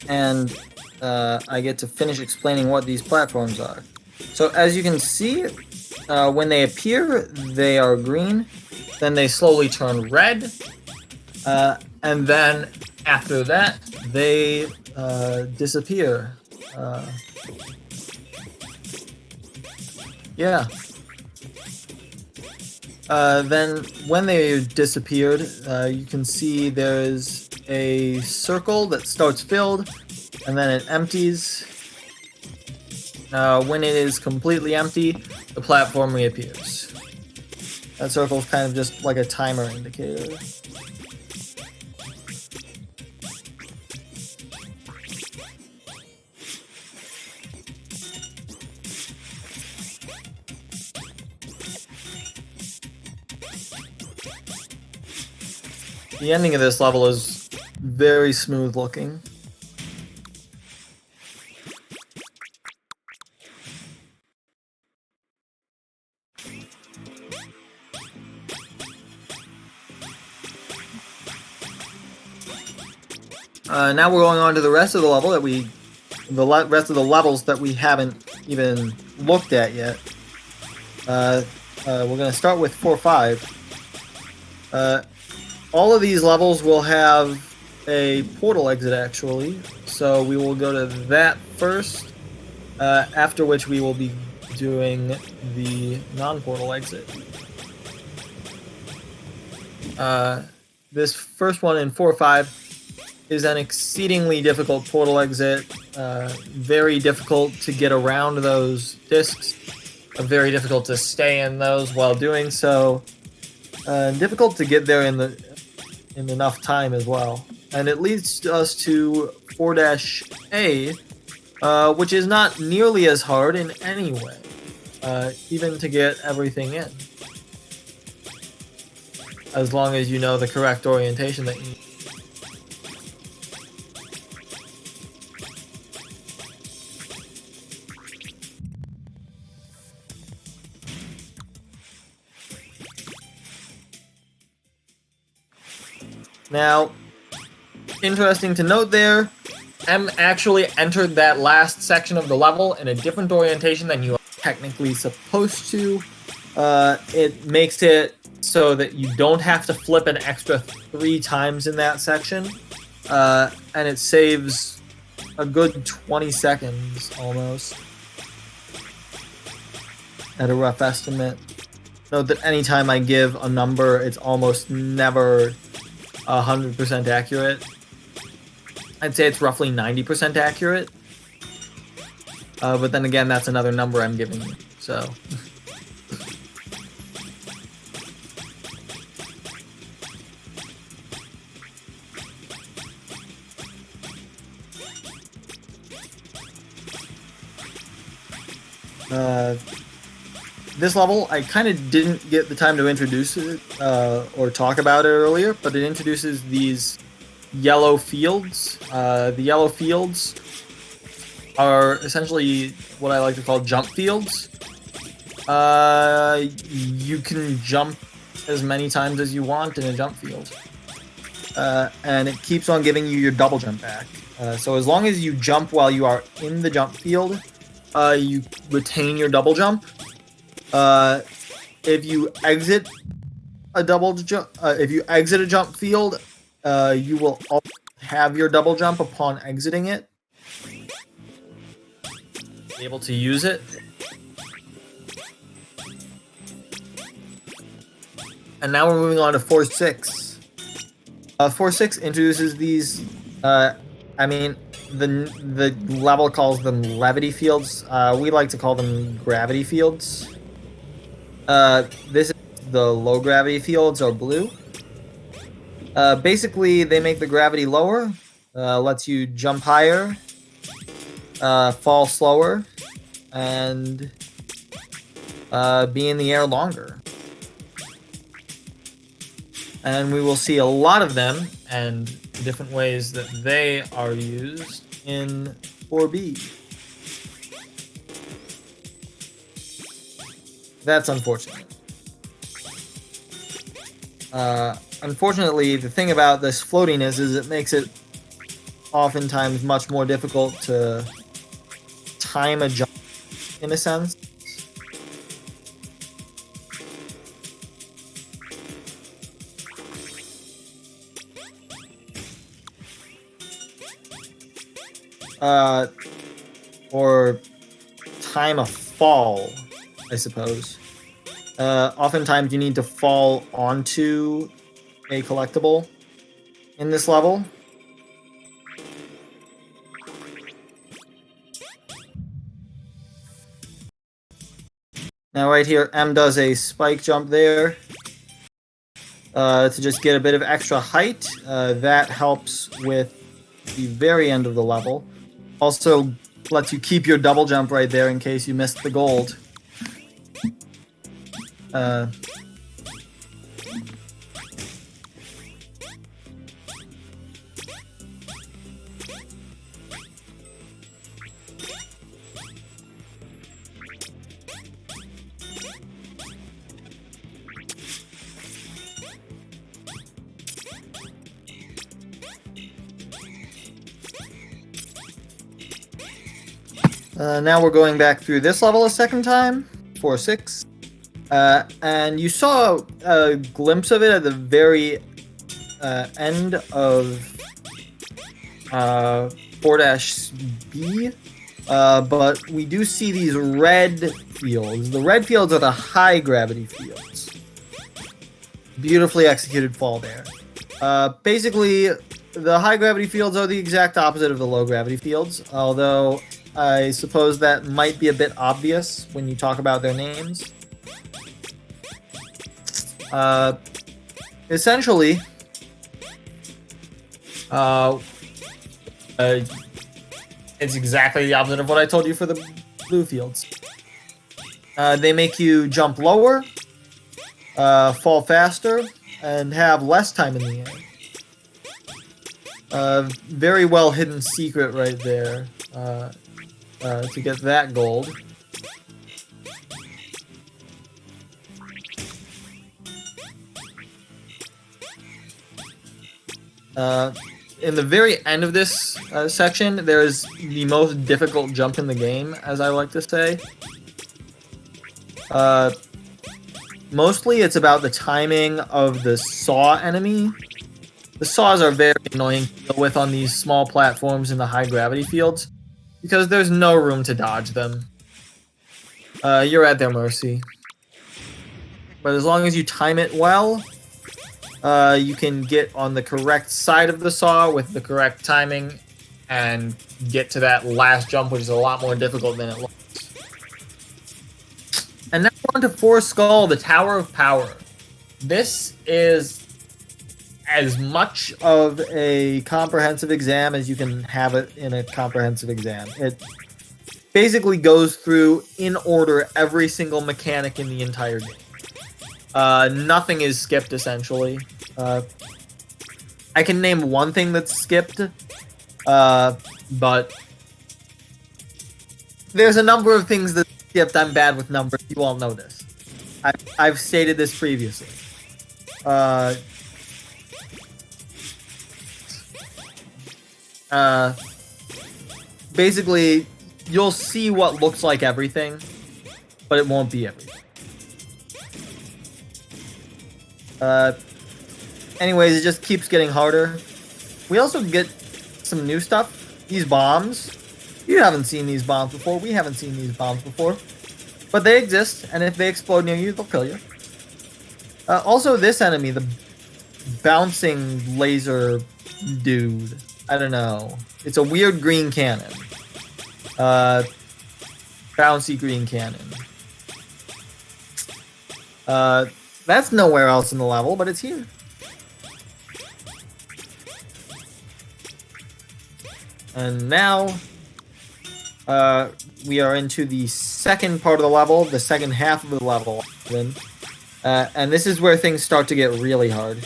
And I get to finish explaining what these platforms are. So as you can see, when they appear, they are green, then they slowly turn red, and then after that, they disappear. Yeah. Then when they disappeared, you can see there is a circle that starts filled, and then it empties. When it is completely empty, the platform reappears. That circle is kind of just like a timer indicator. the ending of this level is very smooth looking. Now we're going on to the rest of the level that rest of the levels that we haven't even looked at yet. We're going to start with 4-5. All of these levels will have a portal exit actually, so we will go to that first, after which we will be doing the non-portal exit. This first one in 4-5 is an exceedingly difficult portal exit, very difficult to get around those discs, very difficult to stay in those while doing so, difficult to get there in enough time as well. And it leads us to 4-A, which is not nearly as hard in any way, even to get everything in, as long as you know the correct orientation that you need. Now, interesting to note there, M actually entered that last section of the level in a different orientation than you are technically supposed to. It makes it so that you don't have to flip an extra 3 times in that section, and it saves a good 20 seconds almost at a rough estimate. Note that anytime I give a number, it's almost never 100% accurate. I'd say it's roughly 90% accurate. But then again, that's another number I'm giving you, so. This level, I kind of didn't get the time to introduce it or talk about it earlier, but it introduces these yellow fields. The yellow fields are essentially what I like to call jump fields. You can jump as many times as you want in a jump field. And it keeps on giving you your double jump back. So as long as you jump while you are in the jump field, you retain your double jump. If you exit a jump field, you will also have your double jump upon exiting it. Be able to use it. And now we're moving on to 4-6. 4-6 introduces these. The level calls them levity fields. We like to call them gravity fields. This is the low gravity fields are blue. Basically, they make the gravity lower, lets you jump higher, fall slower, and be in the air longer. And we will see a lot of them and different ways that they are used in 4B. That's unfortunate. Unfortunately, the thing about this floating is it makes it oftentimes much more difficult to time a jump, in a sense. Or time a fall, I suppose. Oftentimes you need to fall onto a collectible in this level. Now right here, M does a spike jump there to just get a bit of extra height. That helps with the very end of the level. Also lets you keep your double jump right there in case you missed the gold. Now we're going back through this level a second time, 4-6. And you saw a glimpse of it at the very end of 4-B. But we do see these red fields. The red fields are the high gravity fields. Beautifully executed fall there. Basically, the high gravity fields are the exact opposite of the low gravity fields, although I suppose that might be a bit obvious when you talk about their names. Essentially, it's exactly the opposite of what I told you for the blue fields. They make you jump lower, fall faster, and have less time in the air. Very well hidden secret right there to get that gold. In the very end of this section, there's the most difficult jump in the game, as I like to say. Mostly it's about the timing of the saw enemy. The saws are very annoying to deal with on these small platforms in the high gravity fields, because there's no room to dodge them. You're at their mercy. But as long as you time it well, you can get on the correct side of the saw with the correct timing and get to that last jump, which is a lot more difficult than it looks. And now we're on to 4 Skull, the Tower of Power. This is as much of a comprehensive exam as you can have it in a comprehensive exam. It basically goes through, in order, every single mechanic in the entire game. Nothing is skipped, essentially. I can name one thing that's skipped, but there's a number of things that skipped. I'm bad with numbers. You all know this. I've stated this previously. Basically, you'll see what looks like everything, but it won't be everything. Anyways, it just keeps getting harder. We also get some new stuff. These bombs. You haven't seen these bombs before. We haven't seen these bombs before. But they exist, and if they explode near you, they'll kill you. Also, this enemy, the bouncing laser dude. I don't know. It's a weird green cannon. Bouncy green cannon. That's nowhere else in the level, but it's here. And now, we are into the second part of the level, the second half of the level. And this is where things start to get really hard.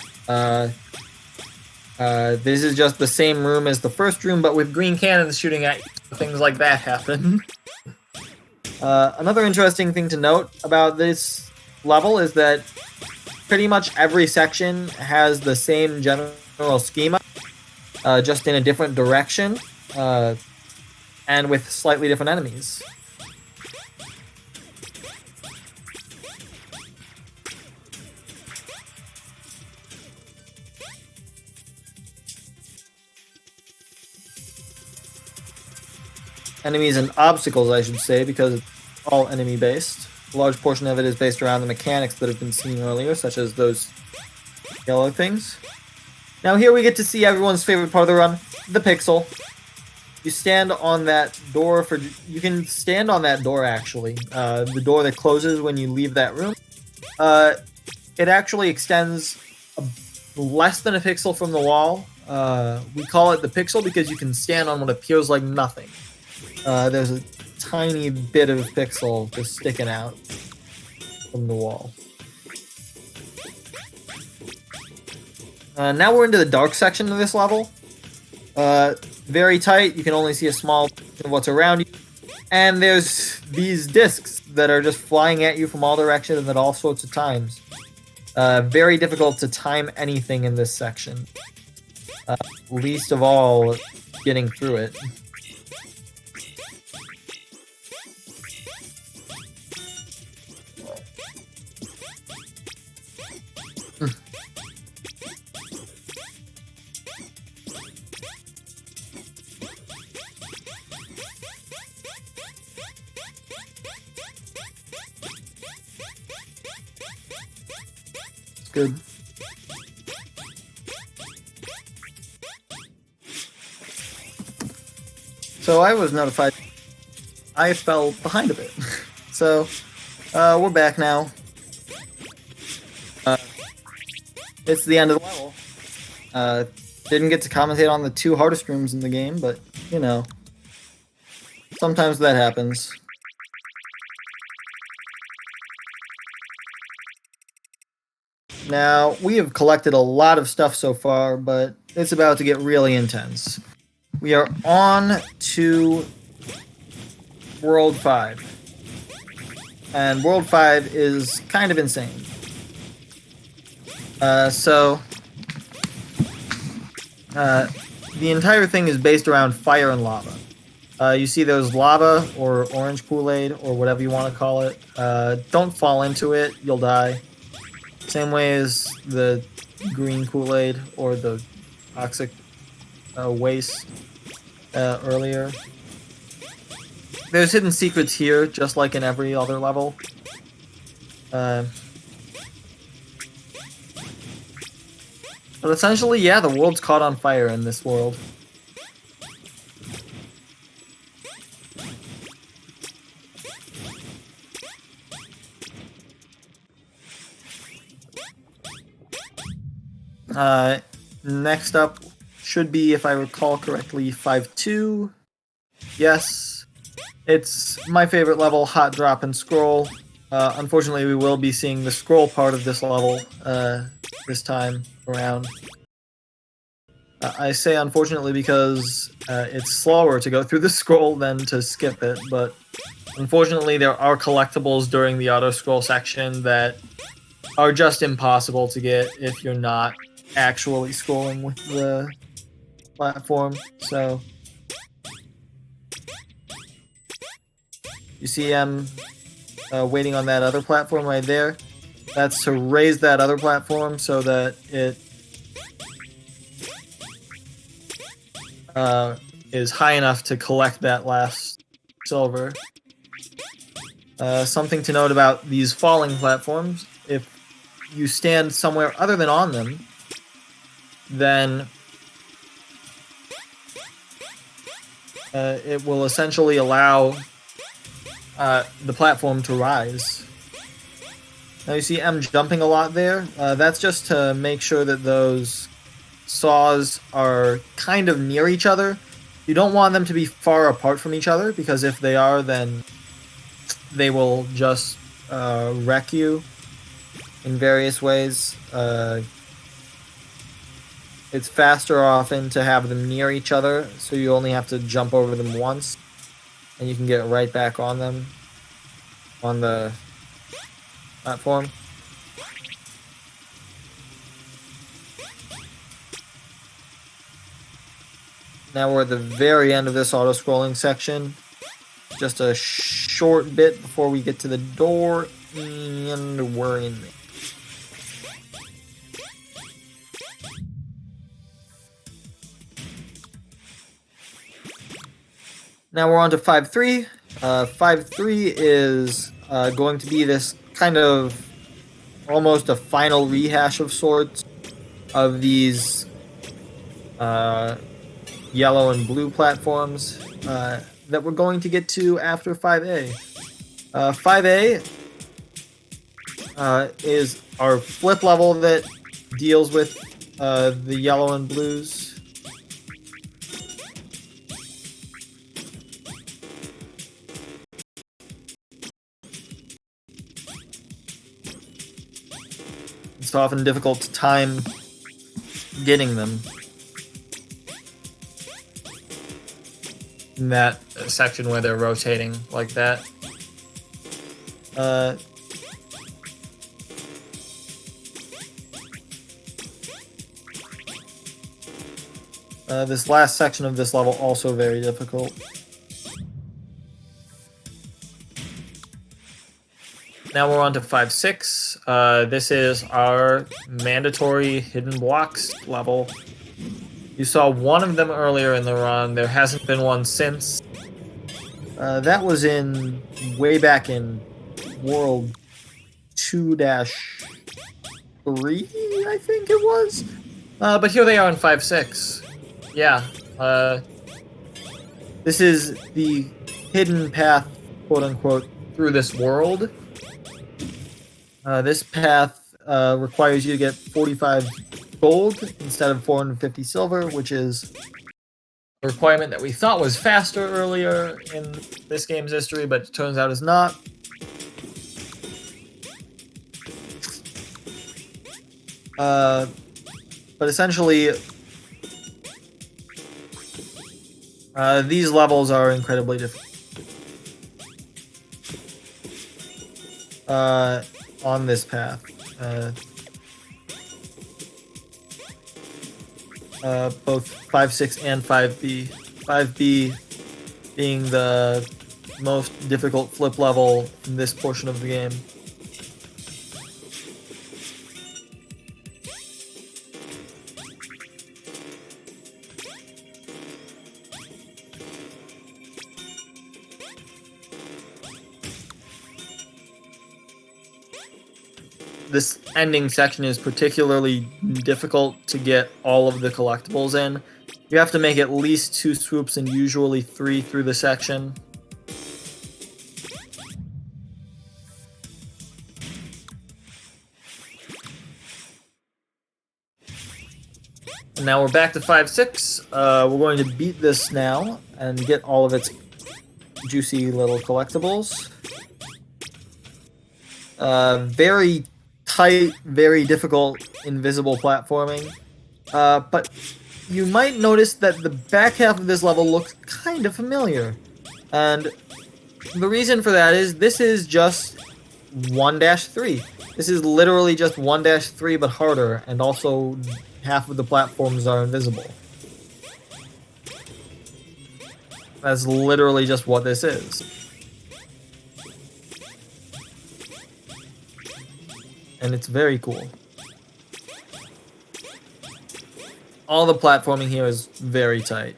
This is just the same room as the first room, but with green cannons shooting at you. Things like that happen. Another interesting thing to note about this level is that pretty much every section has the same general schema, just in a different direction, and with slightly different enemies. Enemies and obstacles, I should say, because it's all enemy-based. A large portion of it is based around the mechanics that have been seen earlier, such as those yellow things. Now here we get to see everyone's favorite part of the run, the pixel. You stand on that door for... You can stand on that door, actually. The door that closes when you leave that room. It actually extends less than a pixel from the wall. We call it the pixel because you can stand on what appears like nothing. There's a tiny bit of pixel just sticking out from the wall. Now we're into the dark section of this level. Very tight, you can only see a small portion of what's around you. And there's these discs that are just flying at you from all directions at all sorts of times. Very difficult to time anything in this section. Least of all, getting through it. It's good. So I was notified I fell behind a bit. So we're back now. It's the end of the level. Didn't get to commentate on the 2 hardest rooms in the game, but you know, sometimes that happens. Now, we have collected a lot of stuff so far, but it's about to get really intense. We are on to World 5. And World 5 is kind of insane. The entire thing is based around fire and lava. You see those lava or orange Kool-Aid or whatever you want to call it. Don't fall into it, you'll die. Same way as the green Kool-Aid or the toxic waste earlier. There's hidden secrets here, just like in every other level. But essentially, yeah, the world's caught on fire in this world. Next up should be, if I recall correctly, 5-2. Yes, it's my favorite level, Hot Drop and Scroll. Unfortunately, we will be seeing the scroll part of this level this time around. I say unfortunately because it's slower to go through the scroll than to skip it, but unfortunately there are collectibles during the auto-scroll section that are just impossible to get if you're not actually scrolling with the platform. So you see I'm waiting on that other platform right there. That's to raise that other platform so that it is high enough to collect that last silver. Something to note about these falling platforms: if you stand somewhere other than on them, then it will essentially allow the platform to rise. Now you see Emm0ji jumping a lot there. That's just to make sure that those saws are kind of near each other. You don't want them to be far apart from each other, because if they are, then they will just wreck you in various ways. It's faster often to have them near each other, so you only have to jump over them once, and you can get right back on them on the platform. Now we're at the very end of this auto-scrolling section. Just a short bit before we get to the door, and we're in there. Now we're on to 5-3. 5-3 is going to be this kind of almost a final rehash of sorts of these yellow and blue platforms that we're going to get to after 5A. 5A is our flip level that deals with the yellow and blues. It's often difficult to time getting them in that section where they're rotating like that. This last section of this level also very difficult. Now we're on to 5-6. This is our mandatory hidden blocks level. You saw one of them earlier in the run. There hasn't been one since. That was in way back in World 2-3, I think it was. But here they are in 5.6. Yeah. This is the hidden path, quote unquote, through this world. This path requires you to get 45 gold instead of 450 silver, which is a requirement that we thought was faster earlier in this game's history, but it turns out is not. But essentially, these levels are incredibly difficult. On this path. Both 5.6 and 5B. 5B being the most difficult flip level in this portion of the game. This ending section is particularly difficult to get all of the collectibles in. You have to make at least 2 swoops and usually 3 through the section. And now we're back to 5.6. We're going to beat this now and get all of its juicy little collectibles. Very tight, very difficult, invisible platforming. But you might notice that the back half of this level looks kind of familiar. And the reason for that is this is just 1-3. This is literally just 1-3 but harder, and also half of the platforms are invisible. That's literally just what this is. And it's very cool. All the platforming here is very tight.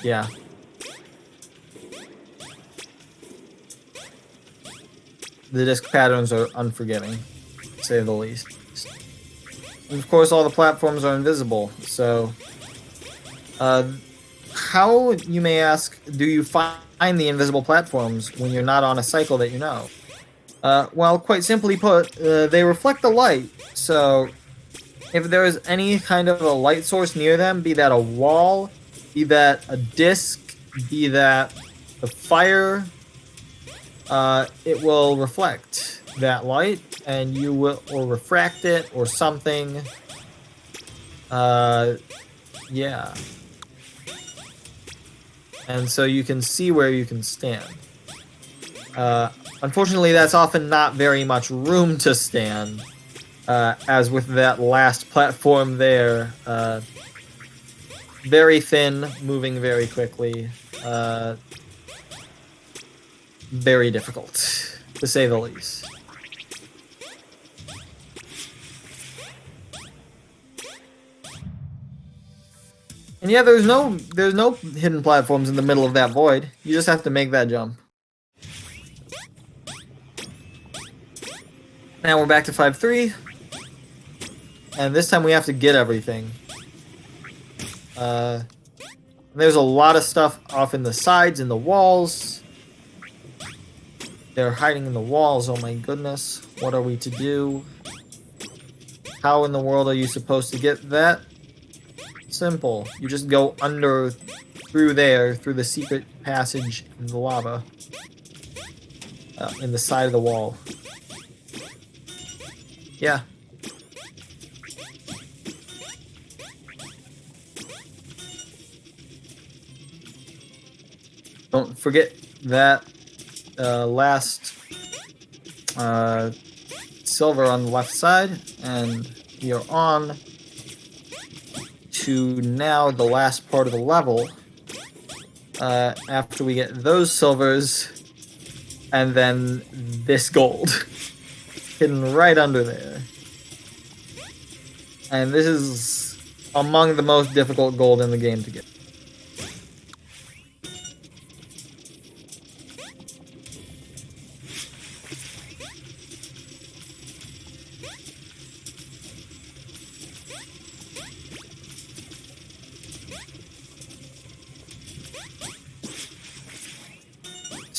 Yeah. The disc patterns are unforgiving, to say the least. And of course, all the platforms are invisible, so... how, you may ask, do you find the invisible platforms when you're not on a cycle that you know? Well, quite simply put, they reflect the light, so if there is any kind of a light source near them, be that a wall, be that a disc, be that a fire, it will reflect that light, and you will, or refract it, or something. Yeah. And so you can see where you can stand. Unfortunately, that's often not very much room to stand, as with that last platform there. Very thin, moving very quickly. Very difficult, to say the least. And yeah, there's no hidden platforms in the middle of that void. You just have to make that jump. Now we're back to 5.3. And this time we have to get everything. There's a lot of stuff off in the sides, in the walls. They're hiding in the walls, oh my goodness. What are we to do? How in the world are you supposed to get that? Simple. You just go under, through there, through the secret passage in the lava. In the side of the wall. Yeah. Don't forget that last silver on the left side, and you're on to now the last part of the level. After we get those silvers, and then this gold hidden right under there. And this is among the most difficult gold in the game to get.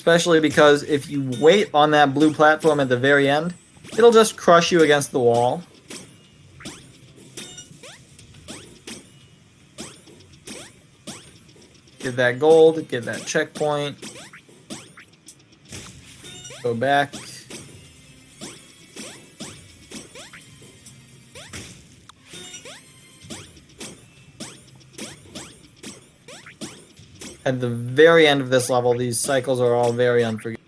especially because if you wait on that blue platform at the very end, it'll just crush you against the wall. Get that gold, get that checkpoint. Go back. At the very end of this level, these cycles are all very unforgiving.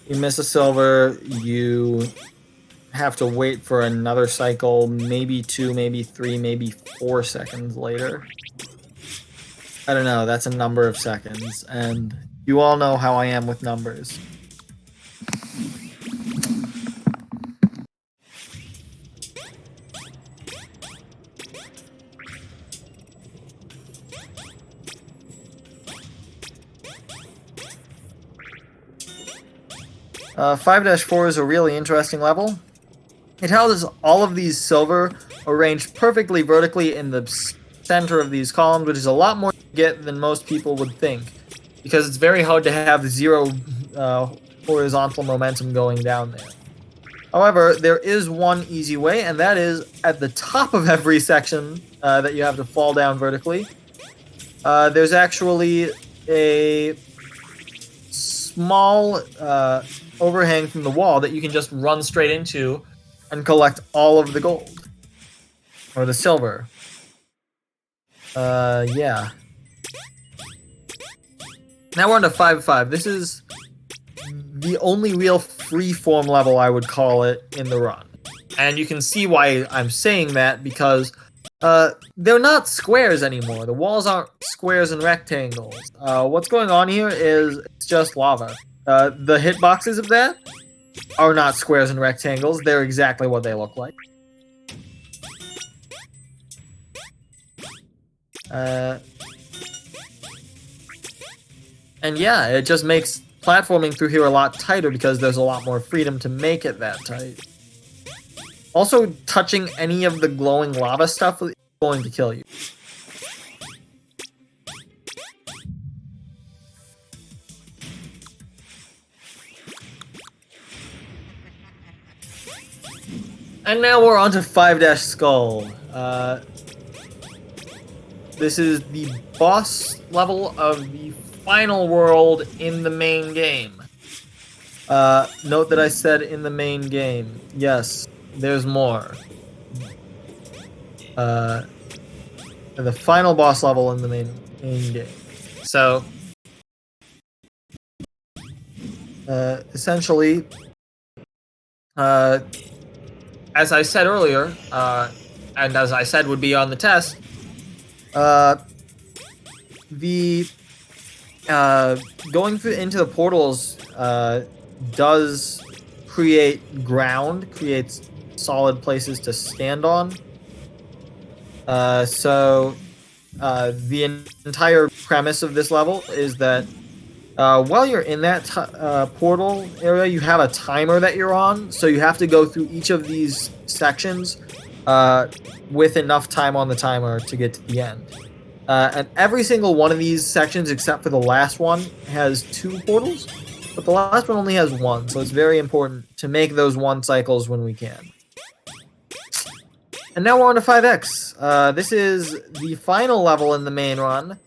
You miss a silver, you have to wait for another cycle, maybe 2, maybe 3, maybe 4 seconds later. I don't know, that's a number of seconds, and you all know how I am with numbers. 5-4 is a really interesting level. It houses all of these silver arranged perfectly vertically in the center of these columns, which is a lot more to get than most people would think, because it's very hard to have zero horizontal momentum going down there. However, there is one easy way, and that is at the top of every section that you have to fall down vertically. There's actually a small overhang from the wall that you can just run straight into and collect all of the gold. Or the silver. Yeah. Now we're on to 5-5. This is the only real free-form level, I would call it, in the run. And you can see why I'm saying that, because they're not squares anymore. The walls aren't squares and rectangles. What's going on here is it's just lava. The hitboxes of that are not squares and rectangles. They're exactly what they look like. And yeah, it just makes platforming through here a lot tighter because there's a lot more freedom to make it that tight. Also, touching any of the glowing lava stuff is going to kill you. And now we're on to 5-Skull. This is the boss level of the final world in the main game. Note that I said in the main game. Yes, there's more. The final boss level in the main game. So, essentially, as I said earlier, and as I said would be on the test, going through into the portals does create ground, creates solid places to stand on. So the entire premise of this level is that while you're in that portal area, you have a timer that you're on, so you have to go through each of these sections with enough time on the timer to get to the end. And every single one of these sections, except for the last one, has 2 portals, but the last one only has 1, so it's very important to make those 1 cycles when we can. And now we're on to 5X. This is the final level in the main run.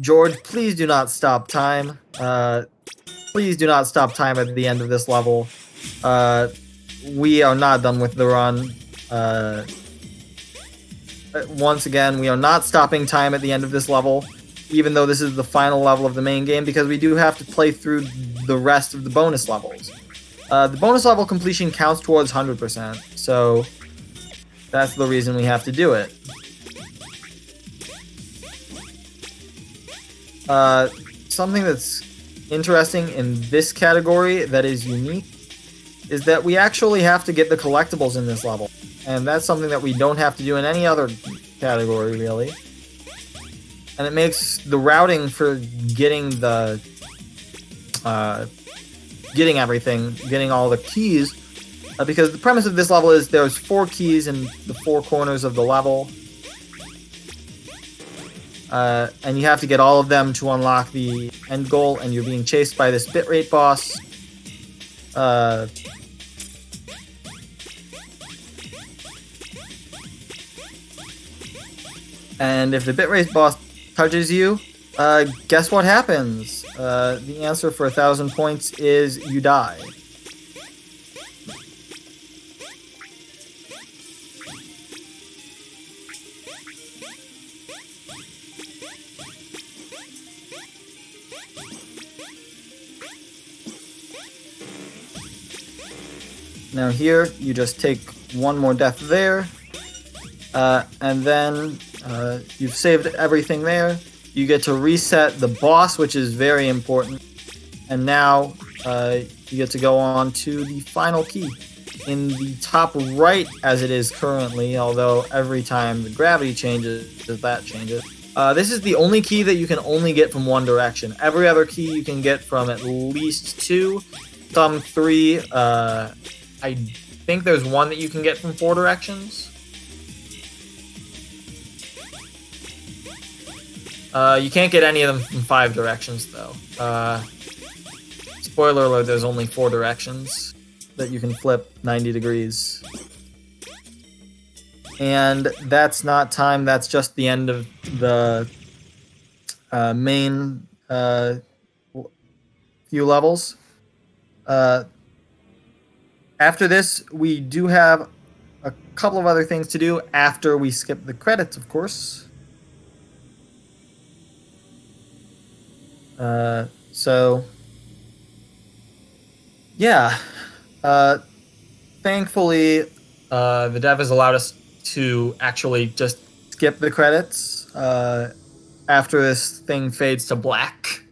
George, please do not stop time. Please do not stop time at the end of this level. We are not done with the run. Once again, we are not stopping time at the end of this level, even though this is the final level of the main game, because we do have to play through the rest of the bonus levels. The bonus level completion counts towards 100%, so that's the reason we have to do it. Something that's interesting in this category that is unique is that we actually have to get the collectibles in this level. And that's something that we don't have to do in any other category, really. And it makes the routing for getting the... getting everything, getting all the keys, because the premise of this level is there's 4 keys in the 4 corners of the level. and you have to get all of them to unlock the end goal, and you're being chased by this bitrate boss. And if the bitrate boss touches you, guess what happens? The answer for 1,000 points is you die. Now here, you just take one more death there, and then you've saved everything there. You get to reset the boss, which is very important, and now you get to go on to the final key. In the top right, as it is currently, although every time the gravity changes, that changes. This is the only key that you can only get from one direction. Every other key you can get from at least 2, some 3, I think there's one that you can get from 4 directions. You can't get any of them from 5 directions, though. Spoiler alert, there's only 4 directions that you can flip 90 degrees. And that's not time, that's just the end of the main few levels. After this, we do have a couple of other things to do after we skip the credits, of course. So, yeah. Thankfully, the dev has allowed us to actually just skip the credits after this thing fades to black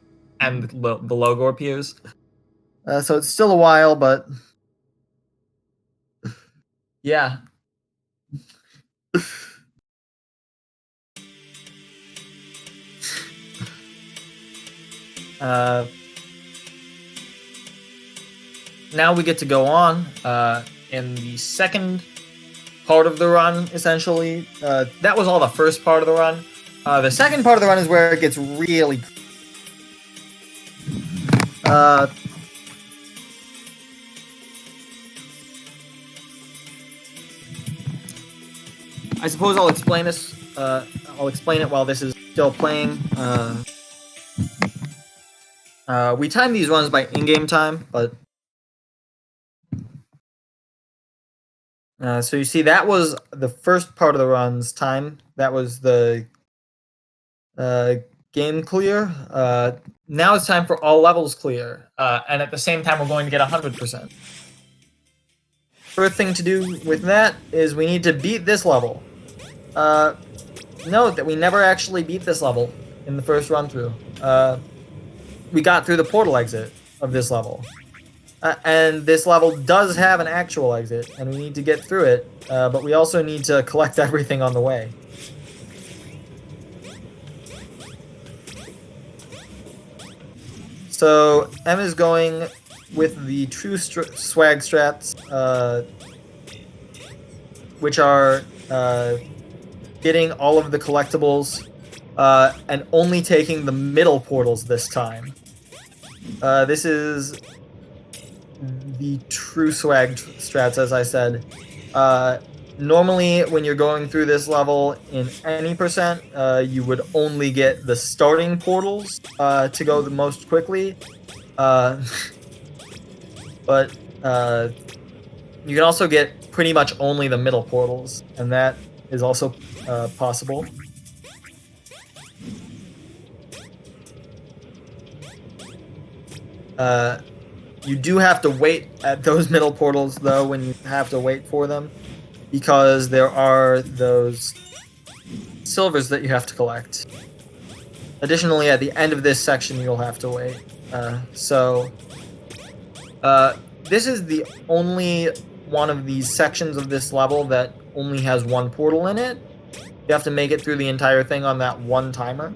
and the logo appears. So it's still a while, but yeah. Now we get to go on in the second part of the run, essentially. That was all the first part of the run. The second part of the run is where it gets really... I suppose I'll explain this. I'll explain it while this is still playing. We time these runs by in-game time, but... so you see, that was the first part of the run's time. That was the game clear. Now it's time for all levels clear. And at the same time, we're going to get 100%. First thing to do with that is we need to beat this level. Note that we never actually beat this level in the first run-through. We got through the portal exit of this level. And this level does have an actual exit, and we need to get through it, but we also need to collect everything on the way. So, Em is going with the true swag strats, which are getting all of the collectibles, and only taking the middle portals this time. This is the true swag strats, as I said. Normally, when you're going through this level in any percent, you would only get the starting portals to go the most quickly. But you can also get pretty much only the middle portals, and that is also possible. You do have to wait at those middle portals, though, when you have to wait for them, because there are those silvers that you have to collect. Additionally, at the end of this section, you'll have to wait. This is the only one of these sections of this level that only has one portal in it. You have to make it through the entire thing on that one timer.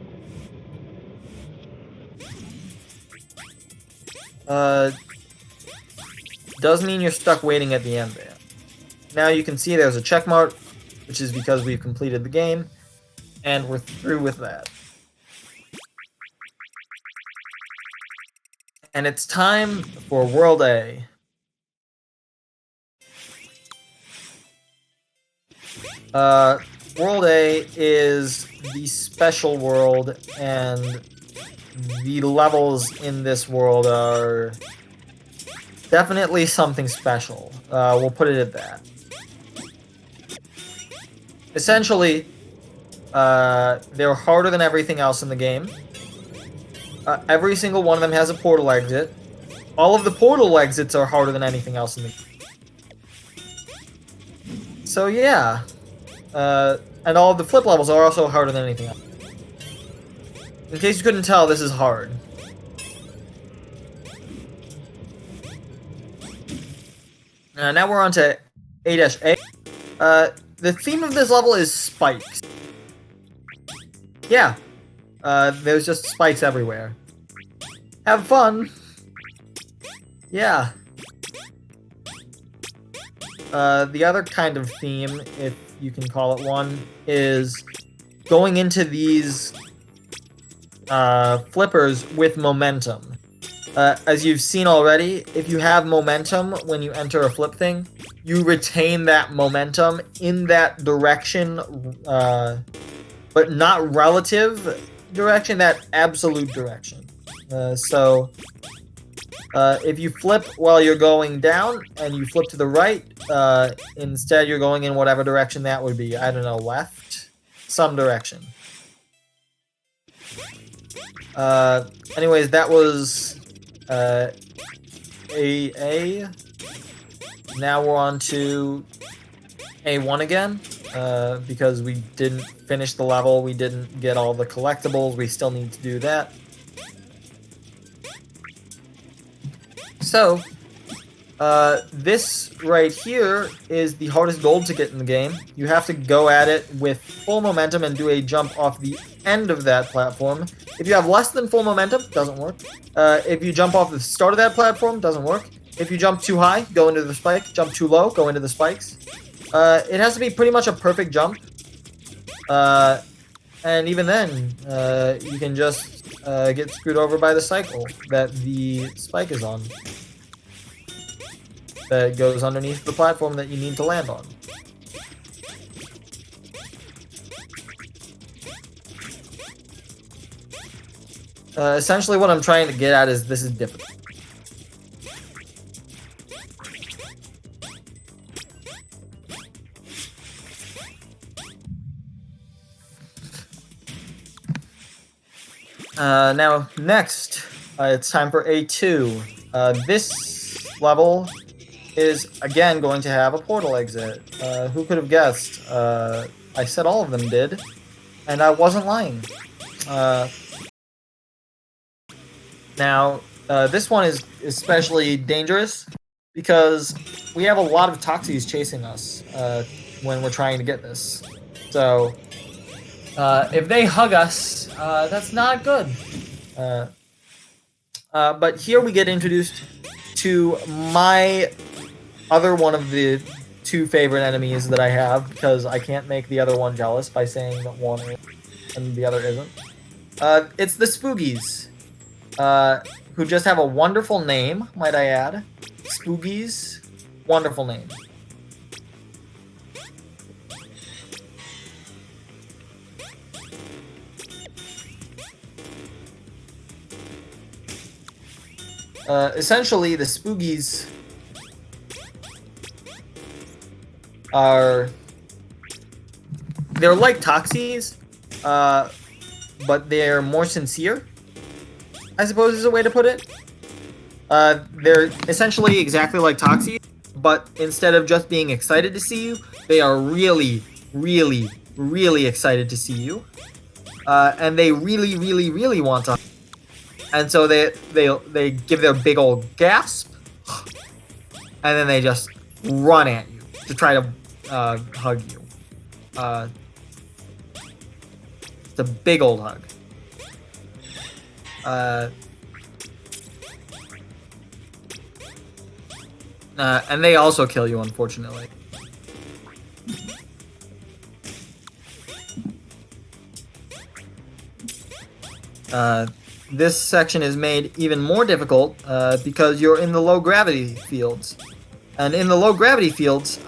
Does mean you're stuck waiting at the end there. Now you can see there's a check mark, which is because we've completed the game, and we're through with that. And it's time for World A. World A is the special world, and the levels in this world are definitely something special. We'll put it at that. Essentially, they're harder than everything else in the game. Every single one of them has a portal exit. All of the portal exits are harder than anything else in the game. So yeah. And all of the flip levels are also harder than anything else. In case you couldn't tell, this is hard. Now we're on to A-A. The theme of this level is spikes. Yeah. There's just spikes everywhere. Have fun! Yeah. The other kind of theme, if you can call it one, is going into these flippers with momentum. As you've seen already, if you have momentum when you enter a flip thing, you retain that momentum in that direction, but not relative direction, that absolute direction. So, if you flip while you're going down, and you flip to the right, instead you're going in whatever direction that would be. I don't know, left? Some direction. Anyways, that was A. Now we're on to A1 again, because we didn't finish the level, we didn't get all the collectibles, we still need to do that. So, this right here is the hardest gold to get in the game. You have to go at it with full momentum and do a jump off the end of that platform. If you have less than full momentum, doesn't work. If you jump off the start of that platform, doesn't work. If you jump too high, go into the spike. Jump too low, go into the spikes. It has to be pretty much a perfect jump. And even then, you can just get screwed over by the cycle that the spike is on. That goes underneath the platform that you need to land on. Essentially what I'm trying to get at is this is difficult. Now, next, it's time for A2. This level is, again, going to have a portal exit. Who could have guessed? I said all of them did, and I wasn't lying. Now, this one is especially dangerous because we have a lot of Toxies chasing us when we're trying to get this. So, if they hug us, that's not good. But here we get introduced to my other one of the two favorite enemies that I have, because I can't make the other one jealous by saying that one is and the other isn't. It's the Spoogies, who just have a wonderful name, might I add. Spoogies, wonderful name. Essentially, the Spoogies they're like Toxies, but they're more sincere, I suppose is a way to put it. They're essentially exactly like Toxies, but instead of just being excited to see you, they are really, really, really excited to see you. And they really, really, really want to. And so they give their big old gasp, and then they just run at you to try to hug you. It's a big old hug. And they also kill you, unfortunately. this section is made even more difficult because you're in the low gravity fields. And in the low gravity fields,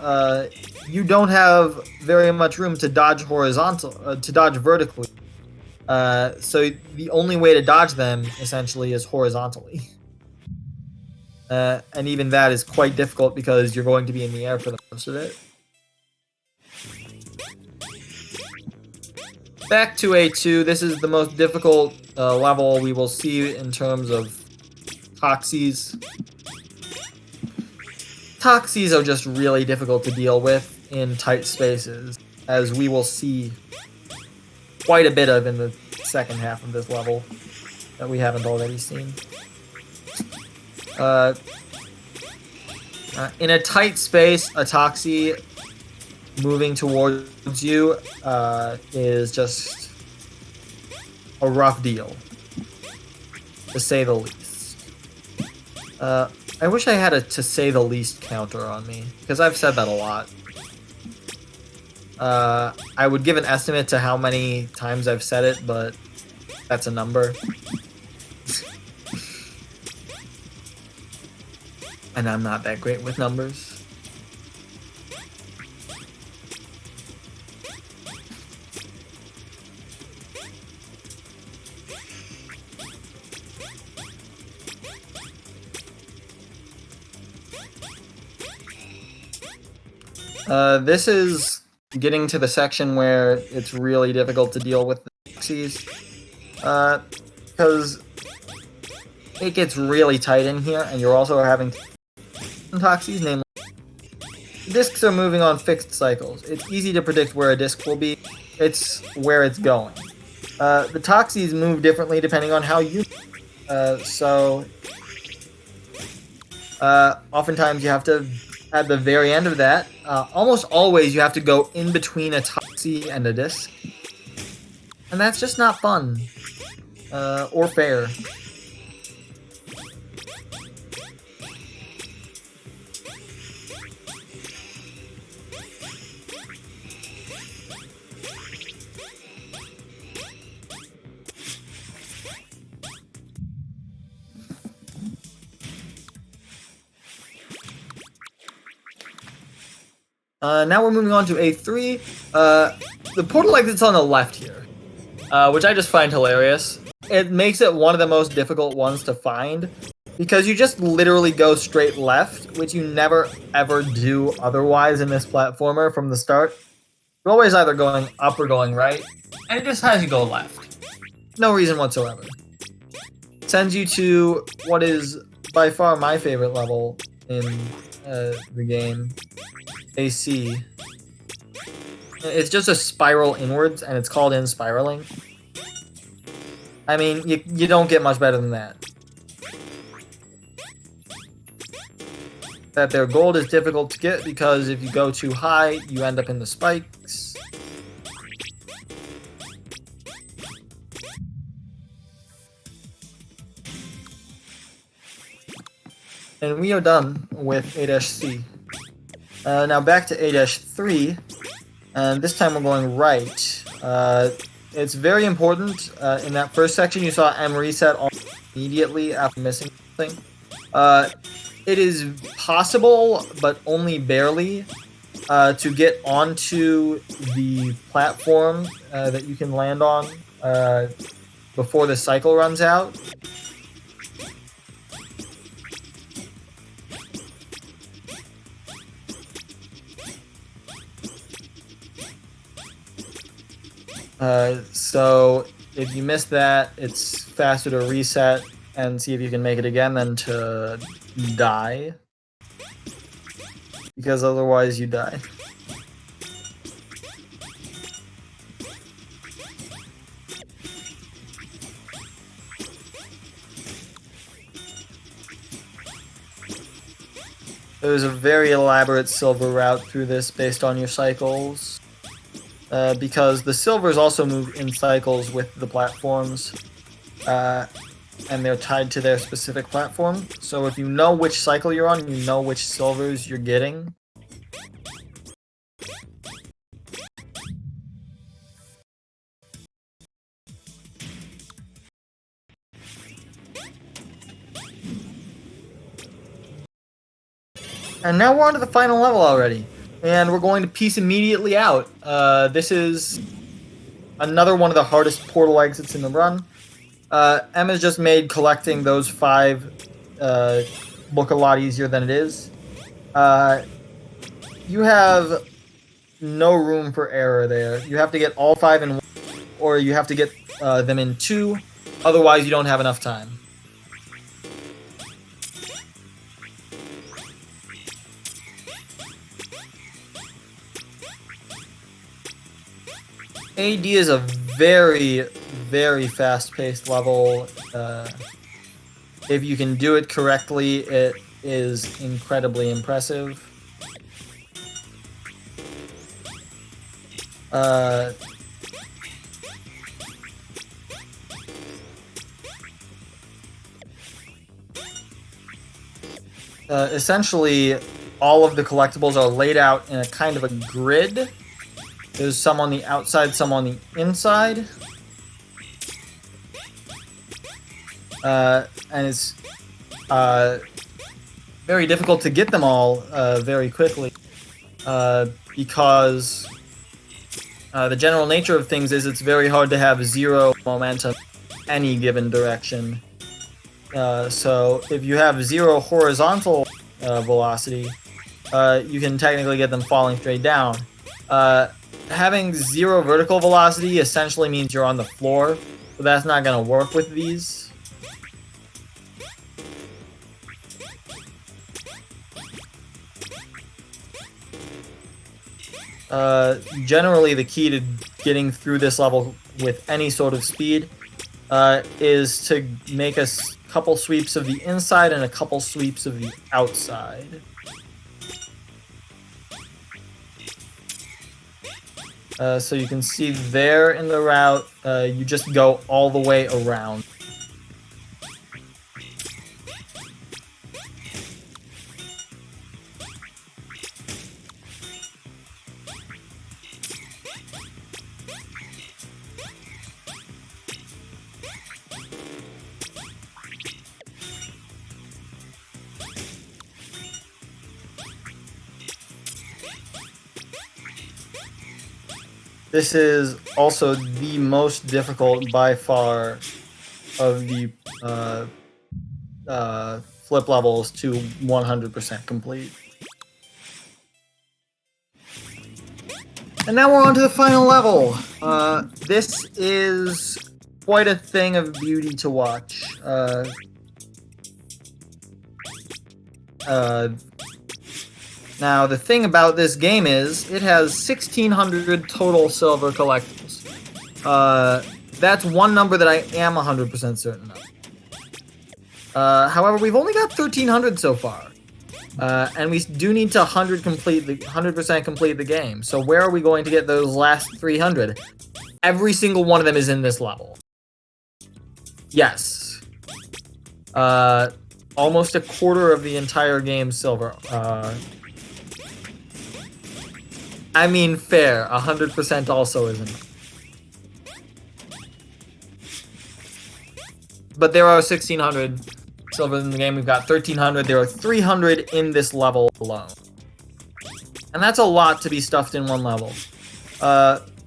you don't have very much room to dodge to dodge vertically. So the only way to dodge them essentially is horizontally. And even that is quite difficult because you're going to be in the air for the most of it. Back to A2, this is the most difficult level we will see in terms of Toxies. Toxies are just really difficult to deal with in tight spaces, as we will see quite a bit of in the second half of this level that we haven't already seen. In a tight space, a Toxie moving towards you is just a rough deal, to say the least. I wish I had a to say the least counter on me, because I've said that a lot. I would give an estimate to how many times I've said it, but that's a number. And I'm not that great with numbers. This is getting to the section where it's really difficult to deal with the Toxies. Because it gets really tight in here, and you're also having Toxies, namely discs are moving on fixed cycles. It's easy to predict where a disc will be. It's where it's going. The Toxies move differently depending on how you oftentimes you have to, at the very end of that, almost always you have to go in between a Toxie and a disc. And that's just not fun. Or fair. Now we're moving on to A3. The portal exit's on the left here, which I just find hilarious. It makes it one of the most difficult ones to find, because you just literally go straight left, which you never ever do otherwise in this platformer from the start. You're always either going up or going right, and it just has you go left. No reason whatsoever. Sends you to what is by far my favorite level in the game. AC. It's just a spiral inwards, and it's called in spiraling. I mean, you don't get much better than that. That their gold is difficult to get because if you go too high, you end up in the spikes. And we are done with A-C. Now back to A-3, and this time we're going right. It's very important. In that first section, you saw M reset immediately after missing something. It is possible, but only barely, to get onto the platform that you can land on before the cycle runs out. So if you miss that, it's faster to reset and see if you can make it again than to die. Because otherwise you die. There's a very elaborate silver route through this based on your cycles. Because the silvers also move in cycles with the platforms, and they're tied to their specific platform. So if you know which cycle you're on, you know which silvers you're getting. And now we're on to the final level already. And we're going to piece immediately out. This is another one of the hardest portal exits in the run. Emma's just made collecting those 5 look a lot easier than it is. You have no room for error there. You have to get all 5 in 1, or you have to get them in 2. Otherwise, you don't have enough time. AD is a very, very fast-paced level. If you can do it correctly, it is incredibly impressive. Essentially, all of the collectibles are laid out in a kind of a grid. There's some on the outside, some on the inside. And it's very difficult to get them all very quickly because the general nature of things is it's very hard to have 0 momentum any given direction. So if you have 0 horizontal velocity, you can technically get them falling straight down. Having 0 vertical velocity essentially means you're on the floor, so that's not going to work with these. Generally, the key to getting through this level with any sort of speed is to make a couple sweeps of the inside and a couple sweeps of the outside. So you can see there in the route, you just go all the way around. This is also the most difficult by far of the flip levels to 100% complete. And now we're on to the final level. This is quite a thing of beauty to watch. Now, the thing about this game is, it has 1,600 total silver collectibles. That's one number that I am 100% certain of. However, we've only got 1,300 so far. And we do need to 100% complete the game. So where are we going to get those last 300? Every single one of them is in this level. Yes. Almost a quarter of the entire game's silver. I mean, fair. 100% also isn't. But there are 1,600 silver in the game. We've got 1,300. There are 300 in this level alone. And that's a lot to be stuffed in one level.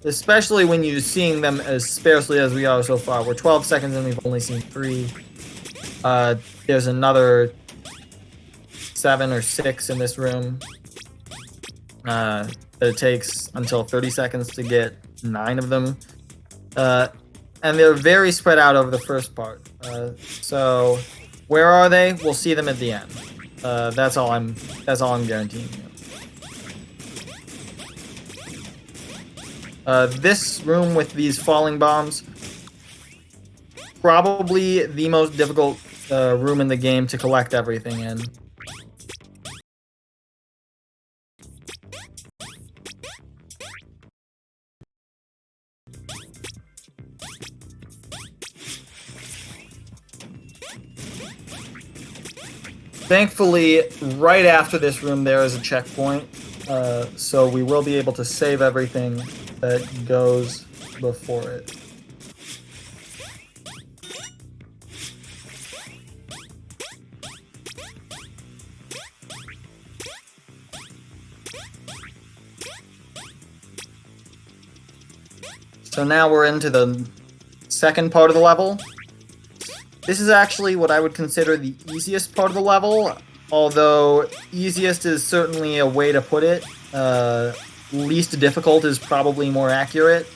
Especially when you're seeing them as sparsely as we are so far. We're 12 seconds and we've only seen 3. There's another 7 or 6 in this room. It takes until 30 seconds to get 9 of them. And they're very spread out over the first part. So where are they? We'll see them at the end. That's all I'm guaranteeing you. This room with these falling bombs, probably the most difficult room in the game to collect everything in. Thankfully, right after this room there is a checkpoint, so we will be able to save everything that goes before it. So now we're into the second part of the level. This is actually what I would consider the easiest part of the level, although easiest is certainly a way to put it. Least difficult is probably more accurate.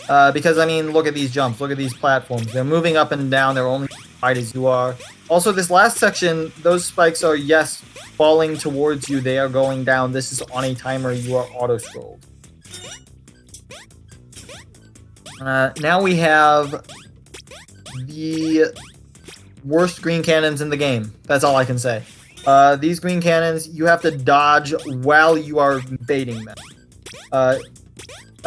Because, I mean, look at these jumps, look at these platforms. They're moving up and down, they're only as wide as you are. Also, this last section, those spikes are, yes, falling towards you, they are going down. This is on a timer, you are auto-scrolled. Now we have the worst green cannons in the game. That's all I can say. These green cannons, you have to dodge while you are baiting them. A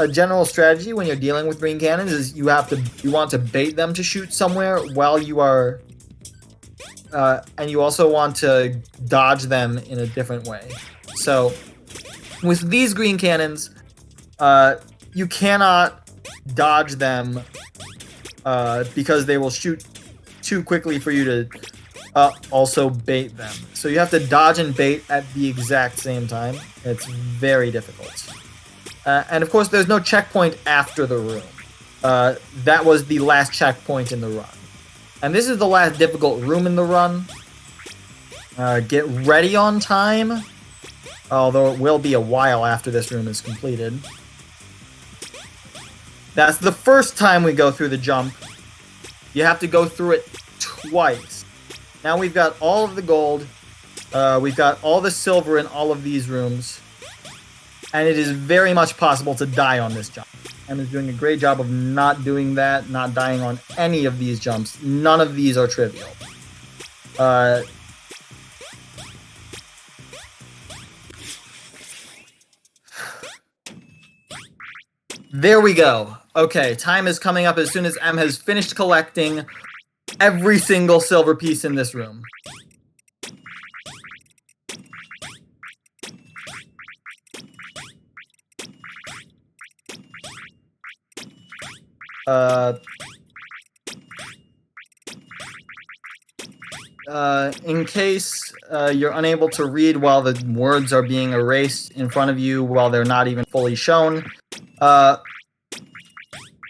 general strategy when you're dealing with green cannons is you want to bait them to shoot somewhere while you are, and you also want to dodge them in a different way. So, with these green cannons, you cannot dodge them because they will shoot too quickly for you to also bait them. So you have to dodge and bait at the exact same time. It's very difficult. And of course, there's no checkpoint after the room. That was the last checkpoint in the run. And this is the last difficult room in the run. Get ready on time. Although it will be a while after this room is completed. That's the first time we go through the jump. You have to go through it twice. Now we've got all of the gold. We've got all the silver in all of these rooms. And it is very much possible to die on this jump. Em is doing a great job of not doing that, not dying on any of these jumps. None of these are trivial. There we go. Okay, time is coming up as soon as Em has finished collecting every single silver piece in this room. In case you're unable to read while the words are being erased in front of you while they're not even fully shown,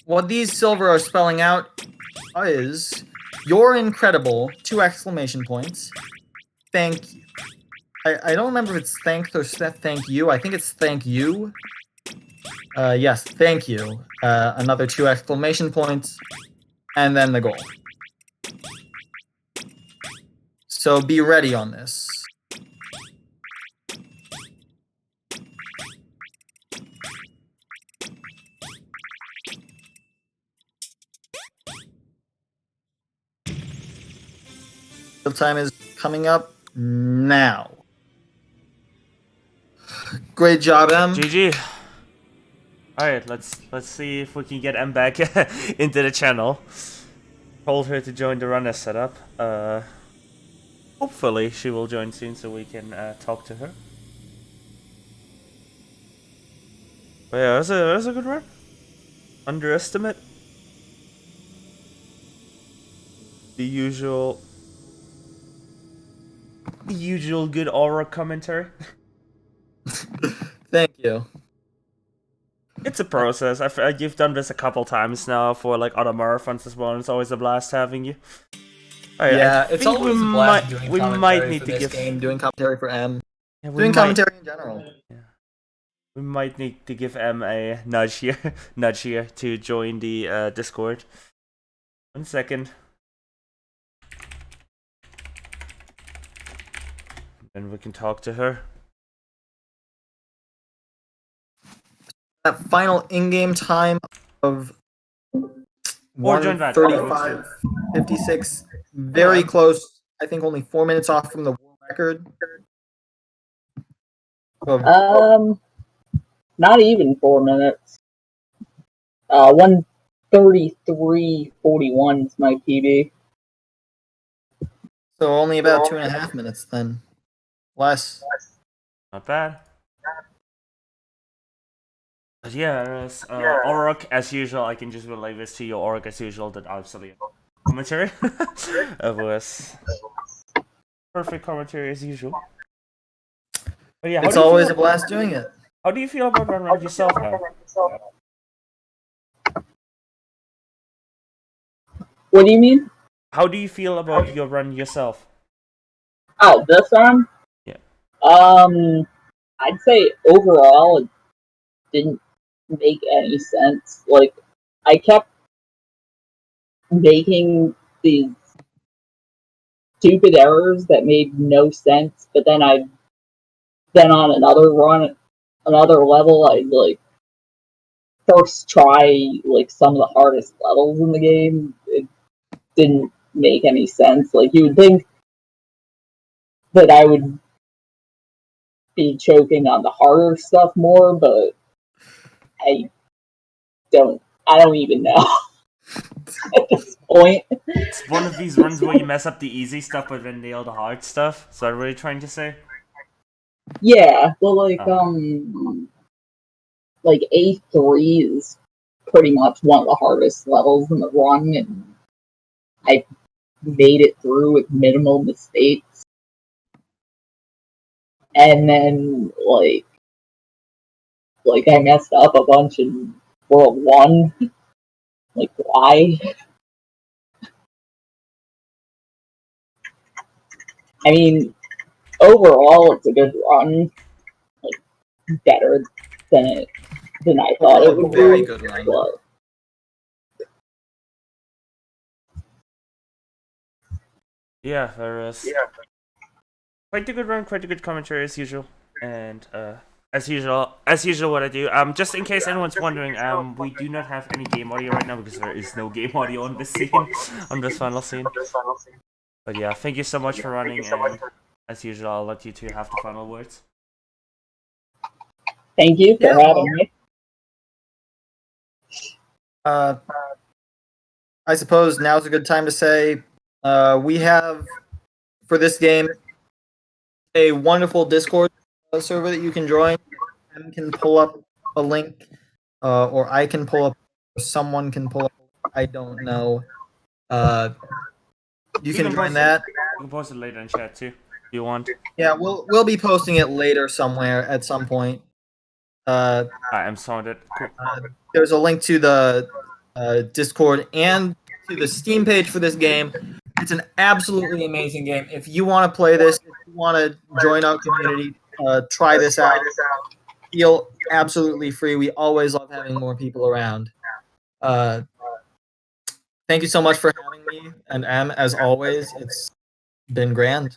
what these silver are spelling out is, "You're incredible," 2 exclamation points, "Thank you." I don't remember if it's thanked or thank you. I think it's thank you. Yes, thank you. Another 2 exclamation points, and then the goal. So be ready on this. The time is coming up now. Great job, Em. GG. Alright, let's see if we can get Em back into the channel. Told her to join the runner setup. Hopefully she will join soon so we can talk to her. But yeah, that was a good run. Underestimate. The usual good aura commentary. Thank you. It's a process. You've done this a couple times now for like other marathons as well, and it's always a blast having you. Right, Yeah, it's always a blast doing we commentary might need for to this give game, doing commentary for Em, yeah, doing commentary in general. Yeah. We might need to give Em a nudge here to join the Discord. 1 second. Then we can talk to her. That final in-game time of Or join that. 1:35:56, very close. I think only 4 minutes off from the world record. Not even 4 minutes. 1:33:41 is my PB. So only about 2.5 minutes then. Less. Not bad. But yeah, Orok, as usual, I can just relay this to you. Orok, as usual, that absolutely commentary. It was perfect commentary as usual. But yeah, It's always a blast doing it. How do you feel about running around yourself now? What do you mean? How do you feel about your run yourself? Oh, this one? Yeah. I'd say overall it didn't make any sense. Like, I kept making these stupid errors that made no sense, but then on another run, another level, I'd like first try like some of the hardest levels in the game. It didn't make any sense. Like, you would think that I would be choking on the harder stuff more, but I I don't even know at this point. It's one of these runs where you mess up the easy stuff but then nail the hard stuff. So I'm really trying to say. Yeah, well, like A3 is pretty much one of the hardest levels in the run, and I made it through with minimal mistakes. And then like I messed up a bunch in World 1. Like, why? I mean, overall, it's a good run. Like, better than I thought it would be. Very good run. But Yeah, there is. Quite a good run, quite a good commentary as usual, and as usual, what I do. Just in case anyone's wondering, we do not have any game audio right now because there is no game audio on this scene, on this final scene. But yeah, thank you so much for running, and as usual, I'll let you two have the final words. thank you for having me. I suppose now's a good time to say we have, for this game, a wonderful Discord server that you can join. Em can pull up a link, or I can pull up, or someone can pull up. I don't know. You can join that. You can post it later in chat too, if you want. Yeah, we'll be posting it later somewhere at some point. I am sounded. Cool. There's a link to the Discord and to the Steam page for this game. It's an absolutely amazing game. If you want to play this, if you want to join our community, try this out. Feel absolutely free. We always love having more people around. Thank you so much for having me, and Em, as always, it's been grand.